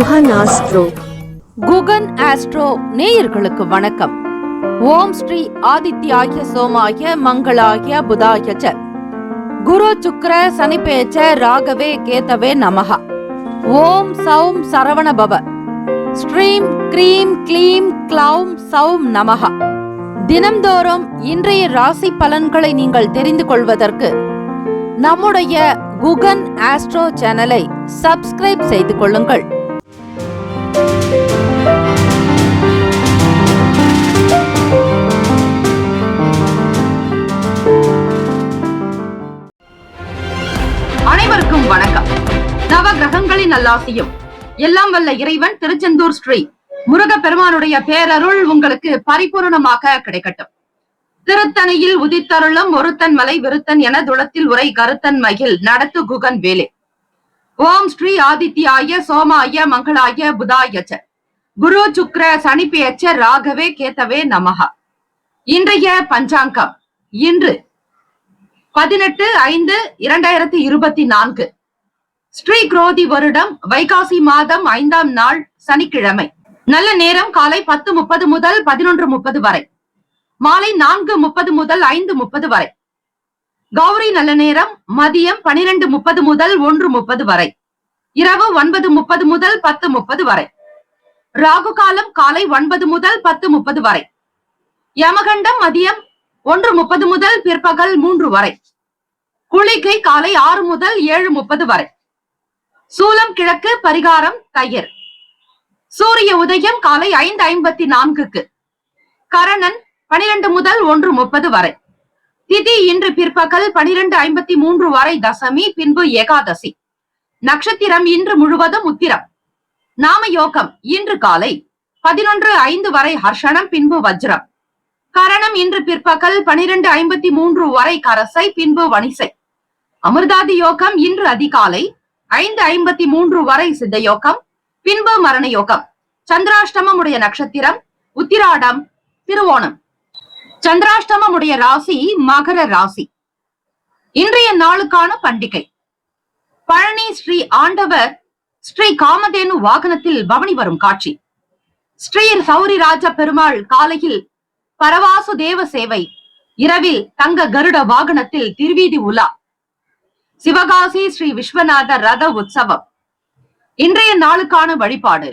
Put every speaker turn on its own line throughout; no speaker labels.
Guhan astro.
Guhan astro நேயர்களுக்கு வணக்கம். ஓம் ஸ்ரீ ஆதித்யாய சோமாய மங்களாய புதாய ச குரு சுக்ர சனிபேச்ச ராகவே கேதவே நமஹ. ஓம் சௌம் சரவண பவ. ஸ்ரீம் க்ரீம் க்ளீம் க்ளௌம் சௌம் நமஹ. தினம்தோறும் இன்றைய ராசி பலன்களை நீங்கள் தெரிந்து கொள்வதற்கு நம்முடைய குகன் ஆஸ்ட்ரோ சேனலை சப்ஸ்கிரைப் செய்து கொள்ளுங்கள். அனைவருக்கும் வணக்கம். நவ கிரகங்களின் நல்லாசியும் எல்லாம் வல்ல இறைவன் திருச்செந்தூர் ஸ்ரீ முருகப்பெருமானுடைய பேரருள் உங்களுக்கு பரிபூர்ணமாக கிடைக்கட்டும். திருத்தணியில் உதித்தருளும் ஒருத்தன் மலை விருத்தன் என துளத்தில் உரை கருத்தன் மகிழ் நடத்து குகன் வேலே. ஓம் ஸ்ரீ ஆதித்யாய சோமாய மங்களாய புதாய ச குரு சுக்ர சனிபேச்ச ராகவே கேதவே நமஹ. இன்றைய பஞ்சாங்கம் இன்று 18/5/2024 ஸ்ரீ குரோதி வருடம் வைகாசி மாதம் 5ஆம் நாள் சனிக்கிழமை. நல்ல நேரம் காலை 10:30 முதல் 11:30 வரை, மாலை 4:30 முதல் 5:30 வரை. கௌரி நல்ல நேரம் மதியம் 12:30 முதல் 1:30 வரை, இரவு 9:30 முதல் 10:30 வரை. ராகு காலம் காலை 9 முதல் 10:30 வரை. யமகண்டம் மதியம் 1:30 முதல் பிற்பகல் 3 வரை. குளிகை காலை 6 முதல் 7:30 வரை. சூலம் கிழக்கு, பரிகாரம் தயிர். சூரிய உதயம் காலை 5:54. கரணன் 12 முதல் 1:30 வரை. திதி இன்று பிற்பகல் 12:53 வரை தசமி, பின்பு ஏகாதசி. நட்சத்திரம் இன்று முழுவதும் உத்திரம். நாம யோகம் இன்று காலை 11:05 வரை ஹர்ஷனம், பின்பு வஜ்ரம். கரணம் இன்று பிற்பகல் 12:53 வரை கரசை, பின்பு வணிசை. அமிர்தாதி யோகம் இன்று அதிகாலை 5:53 வரை சித்த யோகம், பின்பு மரண யோகம். சந்திராஷ்டமம் உடைய நட்சத்திரம் உத்திராடம், திருவோணம். சந்திராஷ்டமம் உடைய ராசி மகர ராசி. இன்றைய நாளுக்கான பண்டிகை. பழனி ஸ்ரீ ஆண்டவர் ஸ்ரீ காமதேனு வாகனத்தில் பவனி வரும் காட்சி. ஸ்ரீ சௌரிராஜ பெருமாள் காலையில் பரவாசு தேவ சேவை, இரவில் தங்க கருட வாகனத்தில் திருவீதி உலா. சிவகாசி ஸ்ரீ விஸ்வநாதர் ரத உற்சவம். இன்றைய நாளுக்கான வழிபாடு.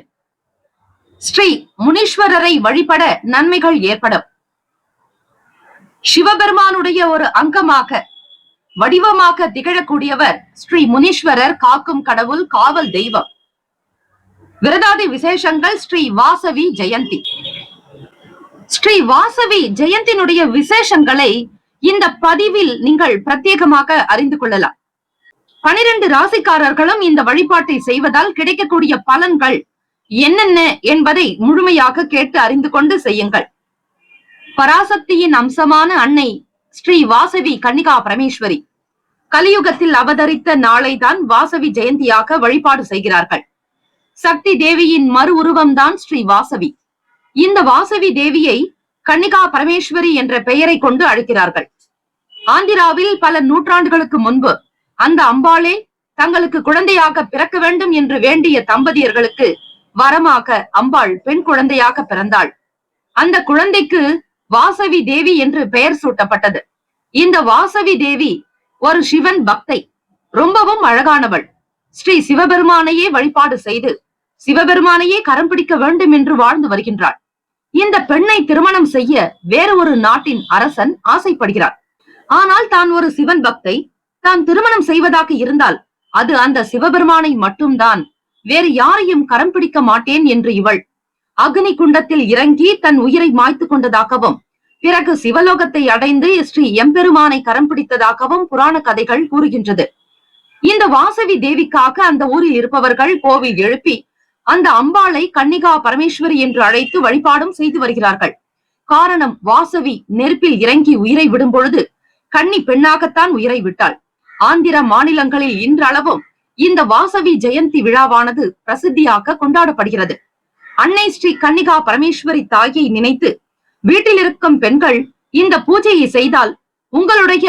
ஸ்ரீ முனீஸ்வரரை வழிபட நன்மைகள் ஏற்படும். சிவபெருமானுடைய ஒரு அங்கமாக வடிவமாக திகழக்கூடியவர் ஸ்ரீ முனீஸ்வரர், காக்கும் கடவுள், காவல் தெய்வம். விரதாதி விசேஷங்கள். ஸ்ரீ வாசவி ஜெயந்தி. ஸ்ரீ வாசவி ஜெயந்தினுடைய விசேஷங்களை இந்த பதிவில் நீங்கள் பிரத்யேகமாக அறிந்து கொள்ளலாம். 12 ராசிக்காரர்களும் இந்த வழிபாட்டை செய்வதால் கிடைக்கக்கூடிய பலன்கள் என்னென்ன என்பதை முழுமையாக கேட்டு அறிந்து கொண்டு செய்யுங்கள். பராசக்தியின் அம்சமான அன்னை ஸ்ரீ வாசவி கன்னிகா பரமேஸ்வரி கலியுகத்தில் அவதரித்த நாளைதான் வாசவி ஜெயந்தியாக வழிபாடு செய்கிறார்கள். சக்தி தேவியின் மறு உருவம்தான் ஸ்ரீ வாசவி. இந்த வாசவி தேவியை கன்னிகா பரமேஸ்வரி என்ற பெயரை கொண்டு அழைக்கிறார்கள். ஆந்திராவில் பல நூற்றாண்டுகளுக்கு முன்பு அந்த அம்பாளே தங்களுக்கு குழந்தையாக பிறக்க வேண்டும் என்று வேண்டிய தம்பதியர்களுக்கு வரமாக அம்பாள் பெண் குழந்தையாக பிறந்தாள். அந்த குழந்தைக்கு வாசவி தேவி என்று பெயர் சூட்டப்பட்டது. இந்த வாசவி தேவி ஒரு சிவன் பக்தை, ரொம்பவும் அழகானவள். ஸ்ரீ சிவபெருமானையே வழிபாடு செய்து சிவபெருமானையே கரம் பிடிக்க வேண்டும் என்று வாழ்ந்து வருகின்றாள். இந்த பெண்ணை திருமணம் செய்ய வேறு ஒரு நாட்டின் அரசன் ஆசைப்படுகிறார். ஆனால் தான் ஒரு சிவன் பக்தை, தான் திருமணம் செய்வதாக இருந்தால் அது அந்த சிவபெருமானை மட்டும்தான், வேறு யாரையும் கரம் பிடிக்க மாட்டேன் என்று இவள் அக்னி குண்டத்தில் இறங்கி தன் உயிரை மாய்த்து கொண்டதாகவும், பிறகு சிவலோகத்தை அடைந்து ஸ்ரீ எம்பெருமானை கரம் பிடித்ததாகவும் புராண கதைகள் கூறுகின்றது. இந்த வாசவி தேவிக்காக அந்த ஊரில் இருப்பவர்கள் கோவில் எழுப்பி அந்த அம்பாளை கன்னிகா பரமேஸ்வரி என்று அழைத்து வழிபாடும் செய்து வருகிறார்கள். காரணம், வாசவி நெருப்பில் இறங்கி உயிரை விடும் பொழுது கன்னி பெண்ணாகத்தான் உயிரை விட்டாள். ஆந்திர மாநிலங்களில் இன்றளவும் இந்த வாசவி ஜெயந்தி விழாவானது பிரசித்தியாக கொண்டாடப்படுகிறது. அன்னை ஸ்ரீ கன்னிகா பரமேஸ்வரி தாயை நினைத்து வீட்டில் இருக்கும் பெண்கள் இந்த பூஜையை செய்தால் உங்களுடைய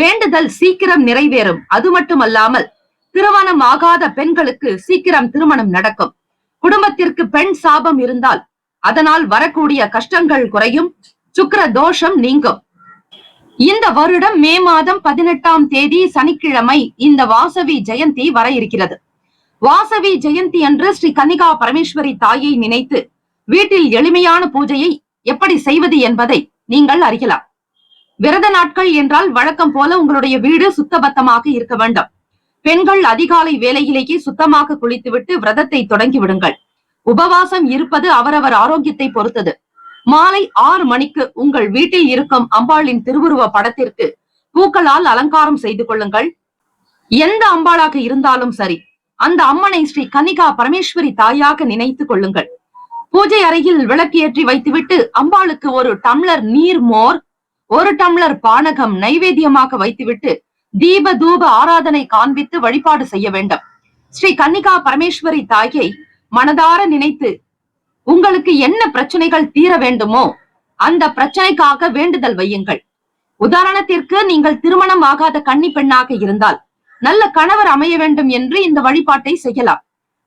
வேண்டுதல் சீக்கிரம் நிறைவேறும். அது மட்டுமல்லாமல் திருமணம் ஆகாத பெண்களுக்கு சீக்கிரம் திருமணம் நடக்கும். குடும்பத்திற்கு பெண் சாபம் இருந்தால் அதனால் வரக்கூடிய கஷ்டங்கள் குறையும், சுக்கிர தோஷம் நீங்கும். இந்த வருடம் மே மாதம் 18ஆம் தேதி சனிக்கிழமை இந்த வாசவி ஜெயந்தி வர இருக்கிறது. வாசவி ஜெயந்தி அன்று ஸ்ரீ கன்னிகா பரமேஸ்வரி தாயை நினைத்து வீட்டில் எளிமையான பூஜையை எப்படி செய்வது என்பதை நீங்கள் அறியலாம். விரத நாட்கள் என்றால் வழக்கம் போல உங்களுடைய வீடு சுத்தபத்தமாக இருக்க வேண்டும். பெண்கள் அதிகாலை வேளையிலேயே சுத்தமாக குளித்துவிட்டு விரதத்தை தொடங்கி விடுங்கள். உபவாசம் இருப்பது அவரவர் ஆரோக்கியத்தை பொறுத்தது. மாலை 6 மணிக்கு உங்கள் வீட்டில் இருக்கும் அம்பாளின் திருவுருவ படத்திற்கு பூக்களால் அலங்காரம் செய்து கொள்ளுங்கள். எந்த அம்பாளாக இருந்தாலும் சரி, அந்த அம்மனை ஸ்ரீ கன்னிகா பரமேஸ்வரி தாயாக நினைத்துக் கொள்ளுங்கள். பூஜை அறையில் விளக்கு ஏற்றி வைத்துவிட்டு அம்பாளுக்கு ஒரு டம்ளர் நீர் மோர், ஒரு டம்ளர் பானகம் நைவேத்தியமாக வைத்துவிட்டு தீப தூப ஆராதனை காண்பித்து வழிபாடு செய்ய வேண்டும். ஸ்ரீ கன்னிகா பரமேஸ்வரி தாயை மனதார நினைத்து உங்களுக்கு என்ன பிரச்சனைகள் தீர வேண்டுமோ அந்த பிரச்சனைக்காக வேண்டுதல் வையுங்கள். உதாரணத்திற்கு, நீங்கள் திருமணம் ஆகாத கன்னி பெண்ணாக இருந்தால் நல்ல கணவர் அமைய வேண்டும் என்று இந்த வழிபாட்டை செய்யலாம்.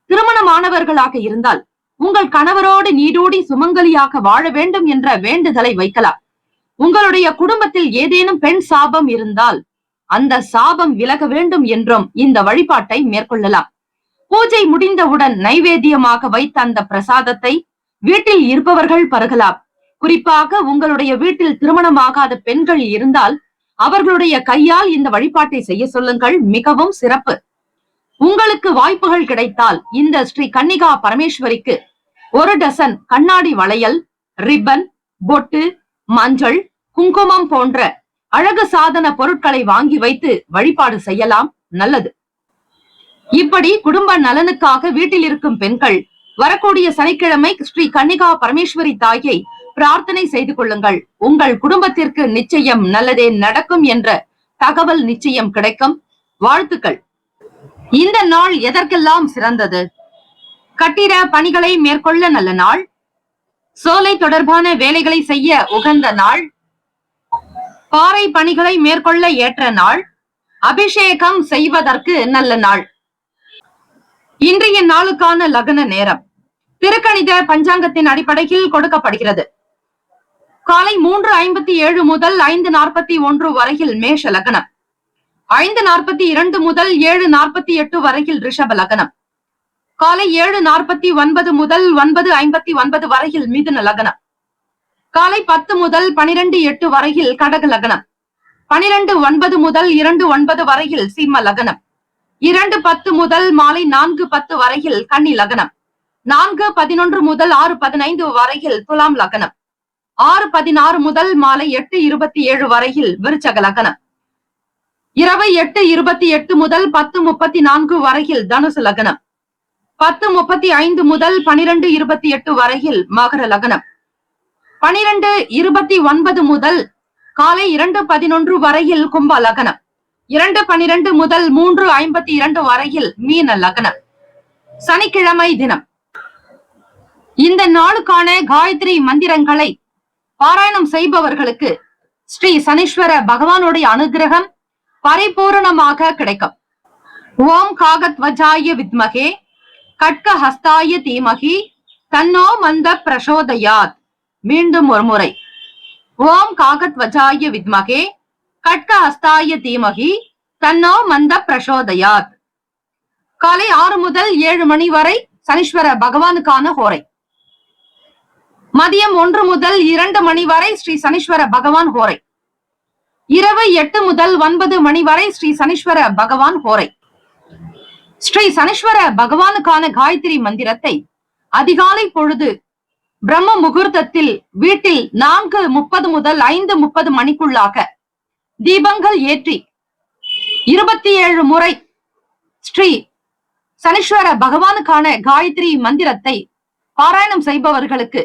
திருமணமானவர்களாக இருந்தால் உங்கள் கணவரோடு நீடூடி சுமங்கலியாக வாழ வேண்டும் என்ற வேண்டுதலை வைக்கலாம். உங்களுடைய குடும்பத்தில் ஏதேனும் பெண் சாபம் இருந்தால் அந்த சாபம் விலக வேண்டும் என்றும் இந்த வழிபாட்டை மேற்கொள்ளலாம். பூஜை முடிந்தவுடன் நைவேத்தியமாக வைத்த அந்த பிரசாதத்தை வீட்டில் இருப்பவர்கள் பருகலாம். குறிப்பாக உங்களுடைய வீட்டில் திருமணமாகாத பெண்கள் இருந்தால் அவர்களுடைய கையால் இந்த வழிபாட்டை செய்ய சொல்லுங்கள், மிகவும் சிறப்பு. உங்களுக்கு வாய்ப்புகள் கிடைத்தால் இந்த ஸ்ரீ கன்னிகா பரமேஸ்வரிக்கு 1 டசன் கண்ணாடி வளையல், ரிப்பன், பொட்டு, மஞ்சள், குங்குமம் போன்ற அழகு சாதன பொருட்களை வாங்கி வைத்து வழிபாடு செய்யலாம், நல்லது. இப்படி குடும்ப நலனுக்காக வீட்டில் இருக்கும் பெண்கள் வரக்கூடிய சனிக்கிழமை ஸ்ரீ கன்னிகா பரமேஸ்வரி தாயை பிரார்த்தனை செய்து கொள்ளுங்கள். உங்கள் குடும்பத்திற்கு நிச்சயம் நல்லதே நடக்கும் என்ற தகவல் நிச்சயம் கிடைக்கும். வாழ்த்துக்கள். இந்த நாள் எதற்கெல்லாம் சிறந்தது? கட்டிட பணிகளை மேற்கொள்ள நல்ல நாள், சோலை தொடர்பான வேலைகளை செய்ய உகந்த நாள், பாறை பணிகளை மேற்கொள்ள ஏற்ற நாள், அபிஷேகம் செய்வதற்கு நல்ல நாள். இன்றைய நாளுக்கான லக்ன நேரம் திருக்கணித பஞ்சாங்கத்தின் அடிப்படையில் கொடுக்கப்படுகிறது. காலை 3:57 முதல் 5:41 வரையில் மேஷ லக்னம், 5:42 முதல் 7:48 வரையில் ரிஷப லக்னம், காலை 7:49 முதல் 9:59 வரையில் மிதுன லக்னம், காலை 10 முதல் 12:08 வரையில் கடக லக்னம், 12:09 முதல் 2:09 வரையில் சிம்ம லக்னம், 2:10 முதல் மாலை 4:10 வரையில் கன்னி லக்னம், 4:11 முதல் 6:15 வரையில் துலாம் லக்னம், 6:16 முதல் மாலை 8:27 வரையில் விருச்சக லக்னம், இரவு 8:28 முதல் 10:34 வரையில் தனுசு லக்னம், 10:35 முதல் 12:28 வரையில் மகர லக்னம், 12:29 முதல் காலை 2:11 வரையில் கும்ப லக்னம், 2:12 முதல் 3:52 வரையில் மீன லக்னம். சனிக்கிழமை தினம். இந்த நாளுக்கான காயத்ரி மந்திரங்களை பாராயணம் செய்பவர்களுக்கு ஸ்ரீ சனீஸ்வர பகவானுடைய அனுகிரகம் பரிபூரணமாக கிடைக்கும். ஓம் காகத்வஜாய வித்மகே கட்க ஹஸ்தாய தீமகி தன்னோ மந்த பிரசோதயாத். மீண்டும் ஒரு முறை, ஓம் காகத்வஜாய வித்மகே கட்க ஹஸ்தாய தீமகி தன்னோ மந்த பிரசோதயாத். காலை 6 முதல் 7 மணி வரை சனீஸ்வர பகவானுக்கான ஹோரை. மதியம் 1 முதல் 2 மணி வரை ஸ்ரீ சனீஸ்வர பகவான் ஹோரை. இரவு 8 முதல் 9 மணி வரை ஸ்ரீ சனீஸ்வர பகவான் ஹோரை. ஸ்ரீ சனீஸ்வர பகவானுக்கான காயத்ரி மந்திரத்தை அதிகாலை பொழுது பிரம்ம முகூர்த்தத்தில் வீட்டில் 4:30 முதல் 5:30 மணிக்குள்ளாக தீபங்கள் ஏற்றி 27 முறை ஸ்ரீ சனீஸ்வர பகவானுக்கான காயத்ரி மந்திரத்தை பாராயணம் செய்பவர்களுக்கு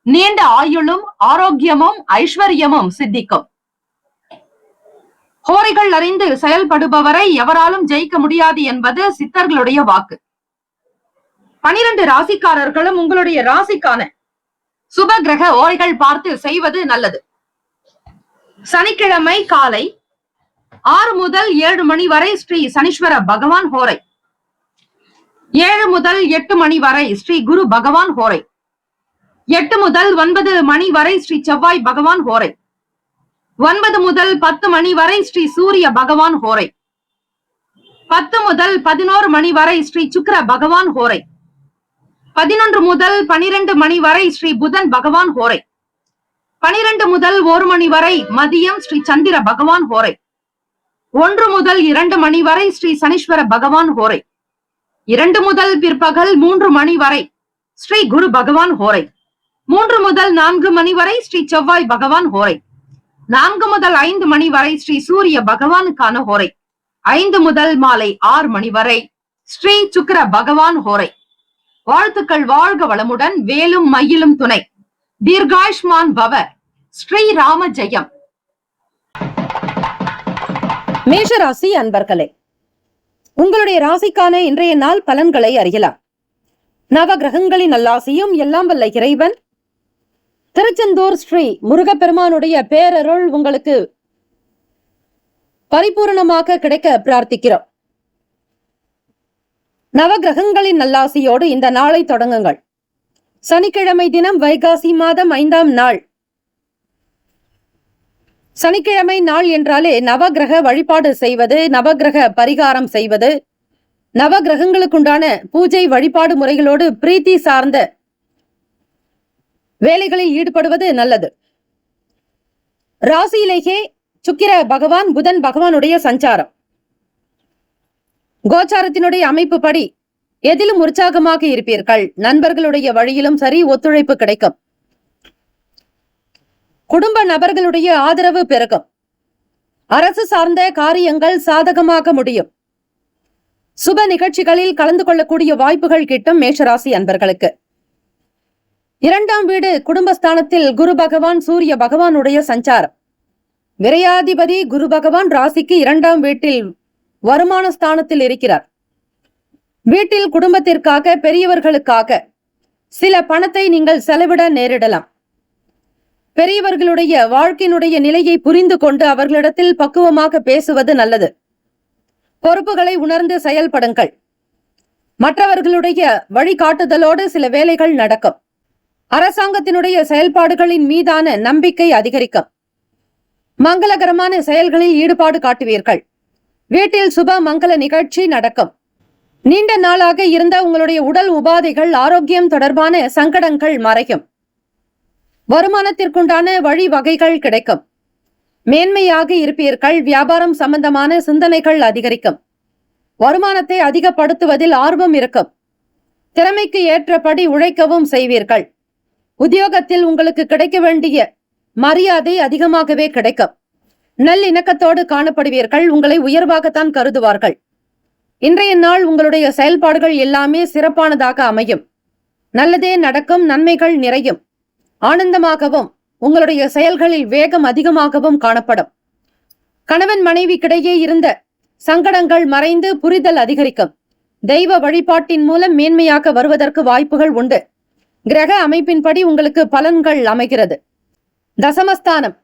நீண்ட ஆயுளும் ஆரோக்கியமும் ஐஸ்வர்யமும் சித்திக்கும். ஹோரைகள் அறிந்து செயல்படுபவரை எவராலும் ஜெயிக்க முடியாது என்பது சித்தர்களுடைய வாக்கு. 12 ராசிக்காரர்களும் உங்களுடைய ராசிக்கான சுப கிரக ஓரைகள் பார்த்து செய்வது நல்லது. சனிக்கிழமை காலை 6 முதல் 7 மணி வரை ஸ்ரீ சனீஸ்வர பகவான் ஹோரை. 7 முதல் 8 மணி வரை ஸ்ரீ குரு பகவான் ஹோரை. 8 முதல் 9 மணி வரை ஸ்ரீ செவ்வாய் பகவான் ஹோரை. 9 முதல் 10 மணி வரை ஸ்ரீ சூரிய பகவான் ஹோரை. 10 முதல் 11 மணி வரை ஸ்ரீ சுக்கிர பகவான் ஹோரை. 11 முதல் 12 மணி வரை ஸ்ரீ புதன் பகவான் ஹோரை. 12 முதல் 1 மணி வரை மதியம் ஸ்ரீ சந்திர பகவான் ஹோரை. 1 முதல் 2 மணி வரை ஸ்ரீ சனீஸ்வர பகவான் ஹோரை. 2 முதல் பிற்பகல் 3 மணி வரை ஸ்ரீ குரு பகவான் ஹோரை. 3 முதல் 4 மணி வரை ஸ்ரீ செவ்வாய் பகவான் ஹோரை. 4 முதல் 5 மணி வரை ஸ்ரீ சூரிய பகவானுக்கான ஹோரை. 5 முதல் மாலை 6 மணி வரை ஸ்ரீ சுக்கிர பகவான் ஹோரை. வாழ்த்துக்கள். வாழ்க வளமுடன். வேலும் மயிலும் துணை. தீர்காயுஷ்மான் பவ. ஸ்ரீ ராம ஜெயம்.
மேஷராசி அன்பர்களே, உங்களுடைய ராசிக்கான இன்றைய நாள் பலன்களை அறியலாம். நவ கிரகங்களின் நல்லாசியும் எல்லாம் வல்ல இறைவன் திருச்செந்தூர் ஸ்ரீ முருகப்பெருமானுடைய பேரருள் உங்களுக்கு பரிபூரணமாக கிடைக்க பிரார்த்திக்கிறோம். நவ கிரகங்களின் நல்லாசியோடு இந்த நாளை தொடங்குங்கள். சனிக்கிழமை தினம் வைகாசி மாதம் 5ஆம் நாள். சனிக்கிழமை நாள் என்றாலே நவகிரக வழிபாடு செய்வது, நவகிரக பரிகாரம் செய்வது, நவகிரகங்களுக்குண்டான பூஜை வழிபாடு முறைகளோடு பிரீத்தி சார்ந்த வேலைகளில் ஈடுபடுவது நல்லது. ராசியிலேயே சுக்கிர பகவான் புதன் பகவானுடைய சஞ்சாரம். கோச்சாரத்தினுடைய அமைப்பு படி எதிலும் உற்சாகமாக இருப்பீர்கள். நண்பர்களுடைய வழியிலும் சரி ஒத்துழைப்பு கிடைக்கும். குடும்ப நபர்களுடைய ஆதரவு பெருகும். அரசு சார்ந்த காரியங்கள் சாதகமாக முடியும். சுப நிகழ்ச்சிகளில் கலந்து கொள்ளக்கூடிய வாய்ப்புகள் கிட்டும். மேஷராசி அன்பர்களுக்கு 2ஆம் வீடு குடும்பஸ்தானத்தில் குரு பகவான் சூரிய பகவானுடைய சஞ்சாரம். விரையாதிபதி குரு பகவான் ராசிக்கு 2ஆம் வீட்டில் வருமான ஸ்தானத்தில் இருக்கிறார். வீட்டில் குடும்பத்திற்காக பெரியவர்களுக்காக சில பணத்தை நீங்கள் செலவிட நேரிடலாம். பெரியவர்களுடைய வாழ்க்கையினுடைய நிலையை புரிந்து கொண்டு அவர்களிடத்தில் பக்குவமாக பேசுவது நல்லது. பொறுப்புகளை உணர்ந்து செயல்படுங்கள். மற்றவர்களுடைய வழிகாட்டுதலோடு சில வேலைகள் நடக்கும். அரசாங்கத்தினுடைய செயல்பாடுகளின் மீதான நம்பிக்கை அதிகரிக்கும். மங்களகரமான செயல்களில் ஈடுபாடு காட்டுவீர்கள். வீட்டில் சுப மங்கள நிகழ்ச்சி நடக்கும். நீண்ட நாளாக இருந்த உங்களுடைய உடல் உபாதைகள், ஆரோக்கியம் தொடர்பான சங்கடங்கள் மறையும். வருமானத்திற்குண்டான வழிவகைகள் கிடைக்கும். மேன்மையாக இருப்பீர்கள். வியாபாரம் சம்பந்தமான சிந்தனைகள் அதிகரிக்கும். வருமானத்தை அதிகப்படுத்துவதில் ஆர்வம் இருக்கும். திறமைக்கு ஏற்றபடி உழைக்கவும் செய்வீர்கள். உத்தியோகத்தில் உங்களுக்கு கிடைக்க வேண்டிய மரியாதை அதிகமாகவே கிடைக்கும். நல்லிணக்கத்தோடு காணப்படுவீர்கள். உங்களை உயர்வாகத்தான் கருதுவார்கள். இன்றைய நாள் உங்களுடைய செயல்பாடுகள் எல்லாமே சிறப்பானதாக அமையும். நல்லதே நடக்கும். நன்மைகள் நிறையும். ஆனந்தமாகவும் உங்களுடைய செயல்களில் வேகம் அதிகமாகவும் காணப்படும். கணவன் மனைவிக்கிடையே இருந்த சங்கடங்கள் மறைந்து புரிதல் அதிகரிக்கும். தெய்வ வழிபாட்டின் மூலம் மேன்மையாக வருவதற்கு வாய்ப்புகள் உண்டு. கிரக அமைப்பின்படி உங்களுக்கு பலன்கள் அமைகிறது. தசமஸ்தானம்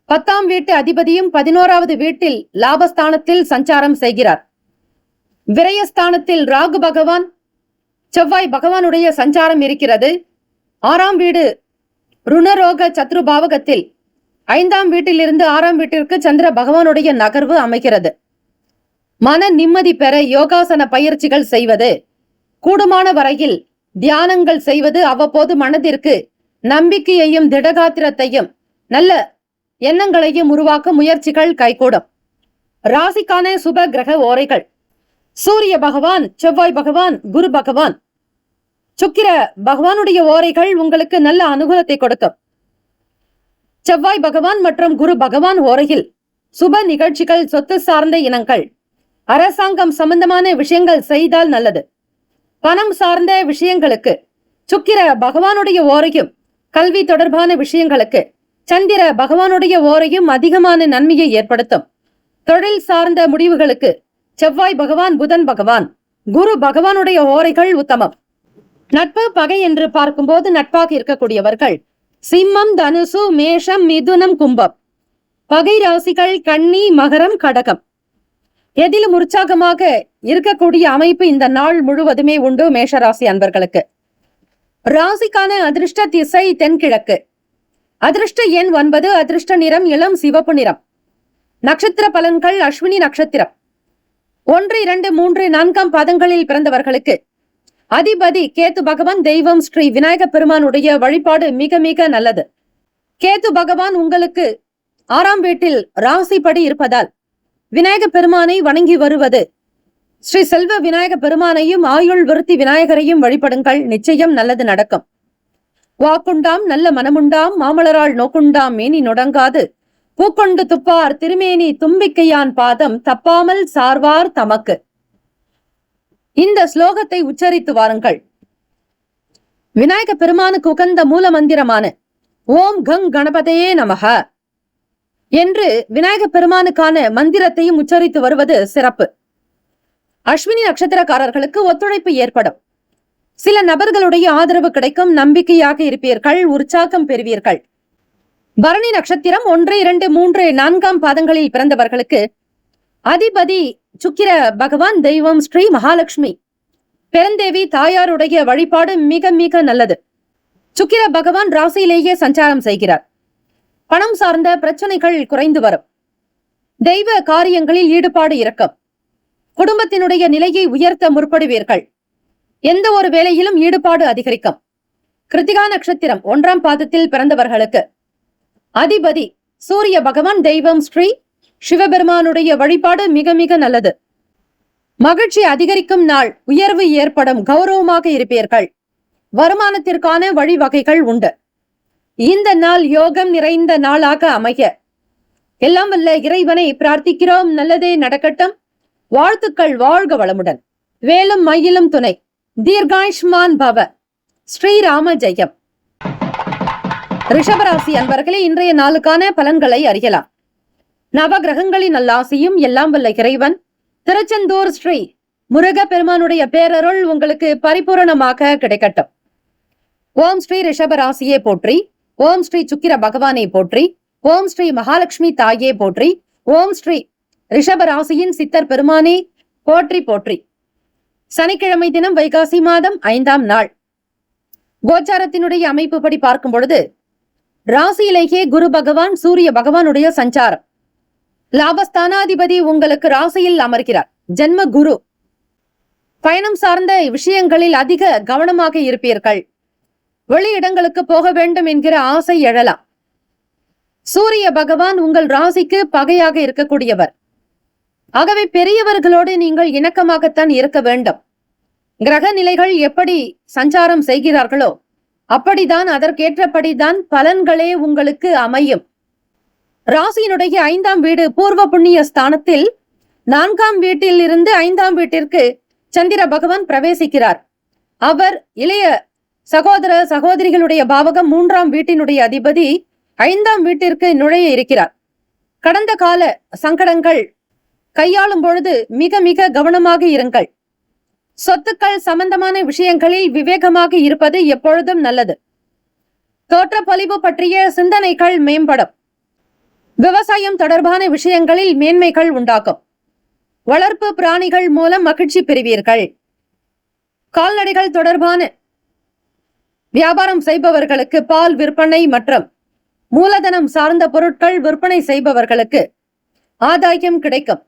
10ஆம் வீட்டு அதிபதியும் 11வது வீட்டில் லாபஸ்தானத்தில் சஞ்சாரம் செய்கிறார். விரயஸ்தானத்தில் ராகு பகவான் செவ்வாய் பகவானுடைய சஞ்சாரம் இருக்கிறது. 6ஆம் வீடு ருணரோக சத்ரு பாவகத்தில் 5ஆம் வீட்டிலிருந்து 6ஆம் வீட்டிற்கு சந்திர பகவானுடைய நகர்வு அமைகிறது. மன நிம்மதி பெற யோகாசன பயிற்சிகள் செய்வது, கூடுமான வரையில் தியானங்கள் செய்வது அவ்வப்போது மனதிற்கு நம்பிக்கையையும் திடகாத்திரத்தையும் நல்ல எண்ணங்களையும் உருவாக்க முயற்சிகள் கைகூடும். ராசிக்கான சுப கிரக ஓரைகள்: சூரிய பகவான், செவ்வாய் பகவான், குரு பகவான், சுக்கிர பகவானுடைய ஓரைகள் உங்களுக்கு நல்ல அனுகூலத்தை கொடுக்கும். செவ்வாய் பகவான் மற்றும் குரு பகவான் ஓரையில் சுப நிகழ்ச்சிகள், சொத்து சார்ந்த இனங்கள், அரசாங்கம் சம்பந்தமான விஷயங்கள் செய்தால் நல்லது. பணம் சார்ந்த விஷயங்களுக்கு சுக்கிர பகவானுடைய ஓரையும், கல்வி தொடர்பான விஷயங்களுக்கு சந்திர பகவானுடைய ஓரையும் அதிகமான நன்மையை ஏற்படுத்தும். தொழில் சார்ந்த முடிவுகளுக்கு செவ்வாய் பகவான், புதன் பகவான், குரு பகவானுடைய ஓரைகள் உத்தமம். நட்பு பகை என்று பார்க்கும்போது நட்பாக இருக்கக்கூடியவர்கள் சிம்மம், தனுசு, மேஷம், மிதுனம், கும்பம். பகை ராசிகள் கன்னி, மகரம், கடகம். எதிலும் உற்சாகமாக இருக்கக்கூடிய அமைப்பு இந்த நாள் முழுவதுமே உண்டு மேஷராசி அன்பர்களுக்கு. ராசிக்கான அதிர்ஷ்ட திசை தென்கிழக்கு. அதிர்ஷ்ட எண் 9. அதிர்ஷ்ட நிறம் இளம் சிவப்பு நிறம். நட்சத்திர பலன்கள் அஸ்வினி நட்சத்திரம் 1, 2, 3, 4 பாதங்களில் பிறந்தவர்களுக்கு அதிபதி கேத்து பகவான். தெய்வம் ஸ்ரீ விநாயக பெருமானுடைய வழிபாடு மிக மிக நல்லது. கேத்து பகவான் உங்களுக்கு 6ஆம் வீட்டில் ராசிப்படி இருப்பதால் விநாயக பெருமானை வணங்கி வருவது, ஸ்ரீ செல்வ விநாயக பெருமானையும் ஆயுள் விருத்தி விநாயகரையும் வழிபடுங்கள், நிச்சயம் நல்லது நடக்கும். வாக்குண்டாம் நல்ல மனமுண்டாம் மாமலரால் நோக்குண்டாம் மேனி நொடங்காது பூக்கொண்டு துப்பார் திருமேனி தும்பிக்கையான் பாதம் தப்பாமல் சார்வார் தமக்கு. இந்த ஸ்லோகத்தை உச்சரித்து வாருங்கள். விநாயக பெருமானுக்கு உகந்த மூல மந்திரமான ஓம் கங் கணபதையே நமக என்று விநாயக பெருமானுக்கான மந்திரத்தையும் உச்சரித்து வருவது சிறப்பு. அஸ்வினி நட்சத்திரக்காரர்களுக்கு ஒத்துழைப்பு ஏற்படும். சில நபர்களுடைய ஆதரவு கிடைக்கும். நம்பிக்கையாக இருப்பீர்கள், உற்சாகம் பெறுவீர்கள். பரணி நட்சத்திரம் 1, 2, 3, 4 பாதங்களில் பிறந்தவர்களுக்கு அதிபதி சுக்கிர பகவான். தெய்வம் ஸ்ரீ மகாலட்சுமி பெருந்தேவி தாயாருடைய வழிபாடு மிக மிக நல்லது. சுக்கிர பகவான் ராசியிலேயே சஞ்சாரம் செய்கிறார். பணம் சார்ந்த பிரச்சனைகள் குறைந்து வரும். தெய்வ காரியங்களில் ஈடுபாடு இருக்கும். குடும்பத்தினுடைய நிலையை உயர்த்த முற்படுவீர்கள். எந்த ஒரு வேலையிலும் ஈடுபாடு அதிகரிக்கும். கிருத்திகா நட்சத்திரம் 1ஆம் பாதத்தில் பிறந்தவர்களுக்கு அதிபதி சூரிய பகவான். தெய்வம் ஸ்ரீ சிவபெருமானுடைய வழிபாடு மிக மிக நல்லது. மகிழ்ச்சி அதிகரிக்கும் நாள். உயர்வு ஏற்படும். கௌரவமாக இருப்பீர்கள். வருமானத்திற்கான வழிவகைகள் உண்டு. இந்த நாள் யோகம் நிறைந்த நாளாக அமைய எல்லாம் வல்ல இறைவனை பிரார்த்திக்கிறோம். நல்லதே நடக்கட்டும். வாழ்த்துக்கள். வாழ்க வளமுடன். வேலும் மயிலும் துணை. தீர்காயுஷ்மான் பவ. ஸ்ரீராம ஜெயம். ரிஷபராசி அன்பர்களே, இன்றைய நாளுக்கான பலன்களை அறியலாம். நவ கிரகங்களின் நல்லாசியும் எல்லாம் வல்ல இறைவன் திருச்செந்தூர் ஸ்ரீ முருக பெருமானுடைய பேரருள் உங்களுக்கு பரிபூரணமாக கிடைக்கட்டும். ஓம் ஸ்ரீ ரிஷபராசியே போற்றி. ஓம் ஸ்ரீ சுக்கிர பகவானை போற்றி. ஓம் ஸ்ரீ மகாலட்சுமி தாயே போற்றி. ஓம் ஸ்ரீ ரிஷபராசியின் சித்தர் பெருமானே போற்றி போற்றி. சனிக்கிழமை தினம் வைகாசி மாதம் 5ஆம் நாள். கோச்சாரத்தினுடைய அமைப்பு படி பார்க்கும் பொழுது ராசியிலேயே குரு பகவான் சூரிய பகவானுடைய சஞ்சாரம். லாபஸ்தானாதிபதி உங்களுக்கு ராசியில் அமர்கிறார். ஜென்ம குரு. பயணம் சார்ந்த விஷயங்களில் அதிக கவனமாக இருப்பீர்கள். வெளியிடங்களுக்கு போக வேண்டும் என்கிற ஆசை எழலாம். சூரிய பகவான் உங்கள் ராசிக்கு பகையாக இருக்கக்கூடியவர். ஆகவே பெரியவர்களோடு நீங்கள் இணக்கமாகத்தான் இருக்க வேண்டும். கிரக நிலைகள் எப்படி சஞ்சாரம் செய்கிறார்களோ அப்படிதான், அதற்கேற்றபடிதான் பலன்களே உங்களுக்கு அமையும். ராசியினுடைய 5ஆம் வீடு பூர்வ புண்ணிய ஸ்தானத்தில் 4ஆம் வீட்டில் இருந்து 5ஆம் வீட்டிற்கு சந்திர பகவான் பிரவேசிக்கிறார். அவர் இளைய சகோதர சகோதரிகளுடைய பாவகம் 3ஆம் வீட்டினுடைய அதிபதி 5ஆம் வீட்டிற்கு நுழைய இருக்கிறார். கடந்த கால சங்கடங்கள் கையாளும் பொழுது மிக மிக கவனமாக இருங்கள். சொத்துக்கள் சம்பந்தமான விஷயங்களில் விவேகமாக இருப்பது எப்பொழுதும் நல்லது. தோற்றப்பொலிவு பற்றிய சிந்தனைகள் மேம்படும். விவசாயம் தொடர்பான விஷயங்களில் மேன்மைகள் உண்டாகும். வளர்ப்பு பிராணிகள் மூலம் மகிழ்ச்சி பெறுவீர்கள். கால்நடைகள் தொடர்பான வியாபாரம் செய்பவர்களுக்கு, பால் விற்பனை மற்றும் மூலதனம் சார்ந்த பொருட்கள் விற்பனை செய்பவர்களுக்கு ஆதாயம் கிடைக்கும்.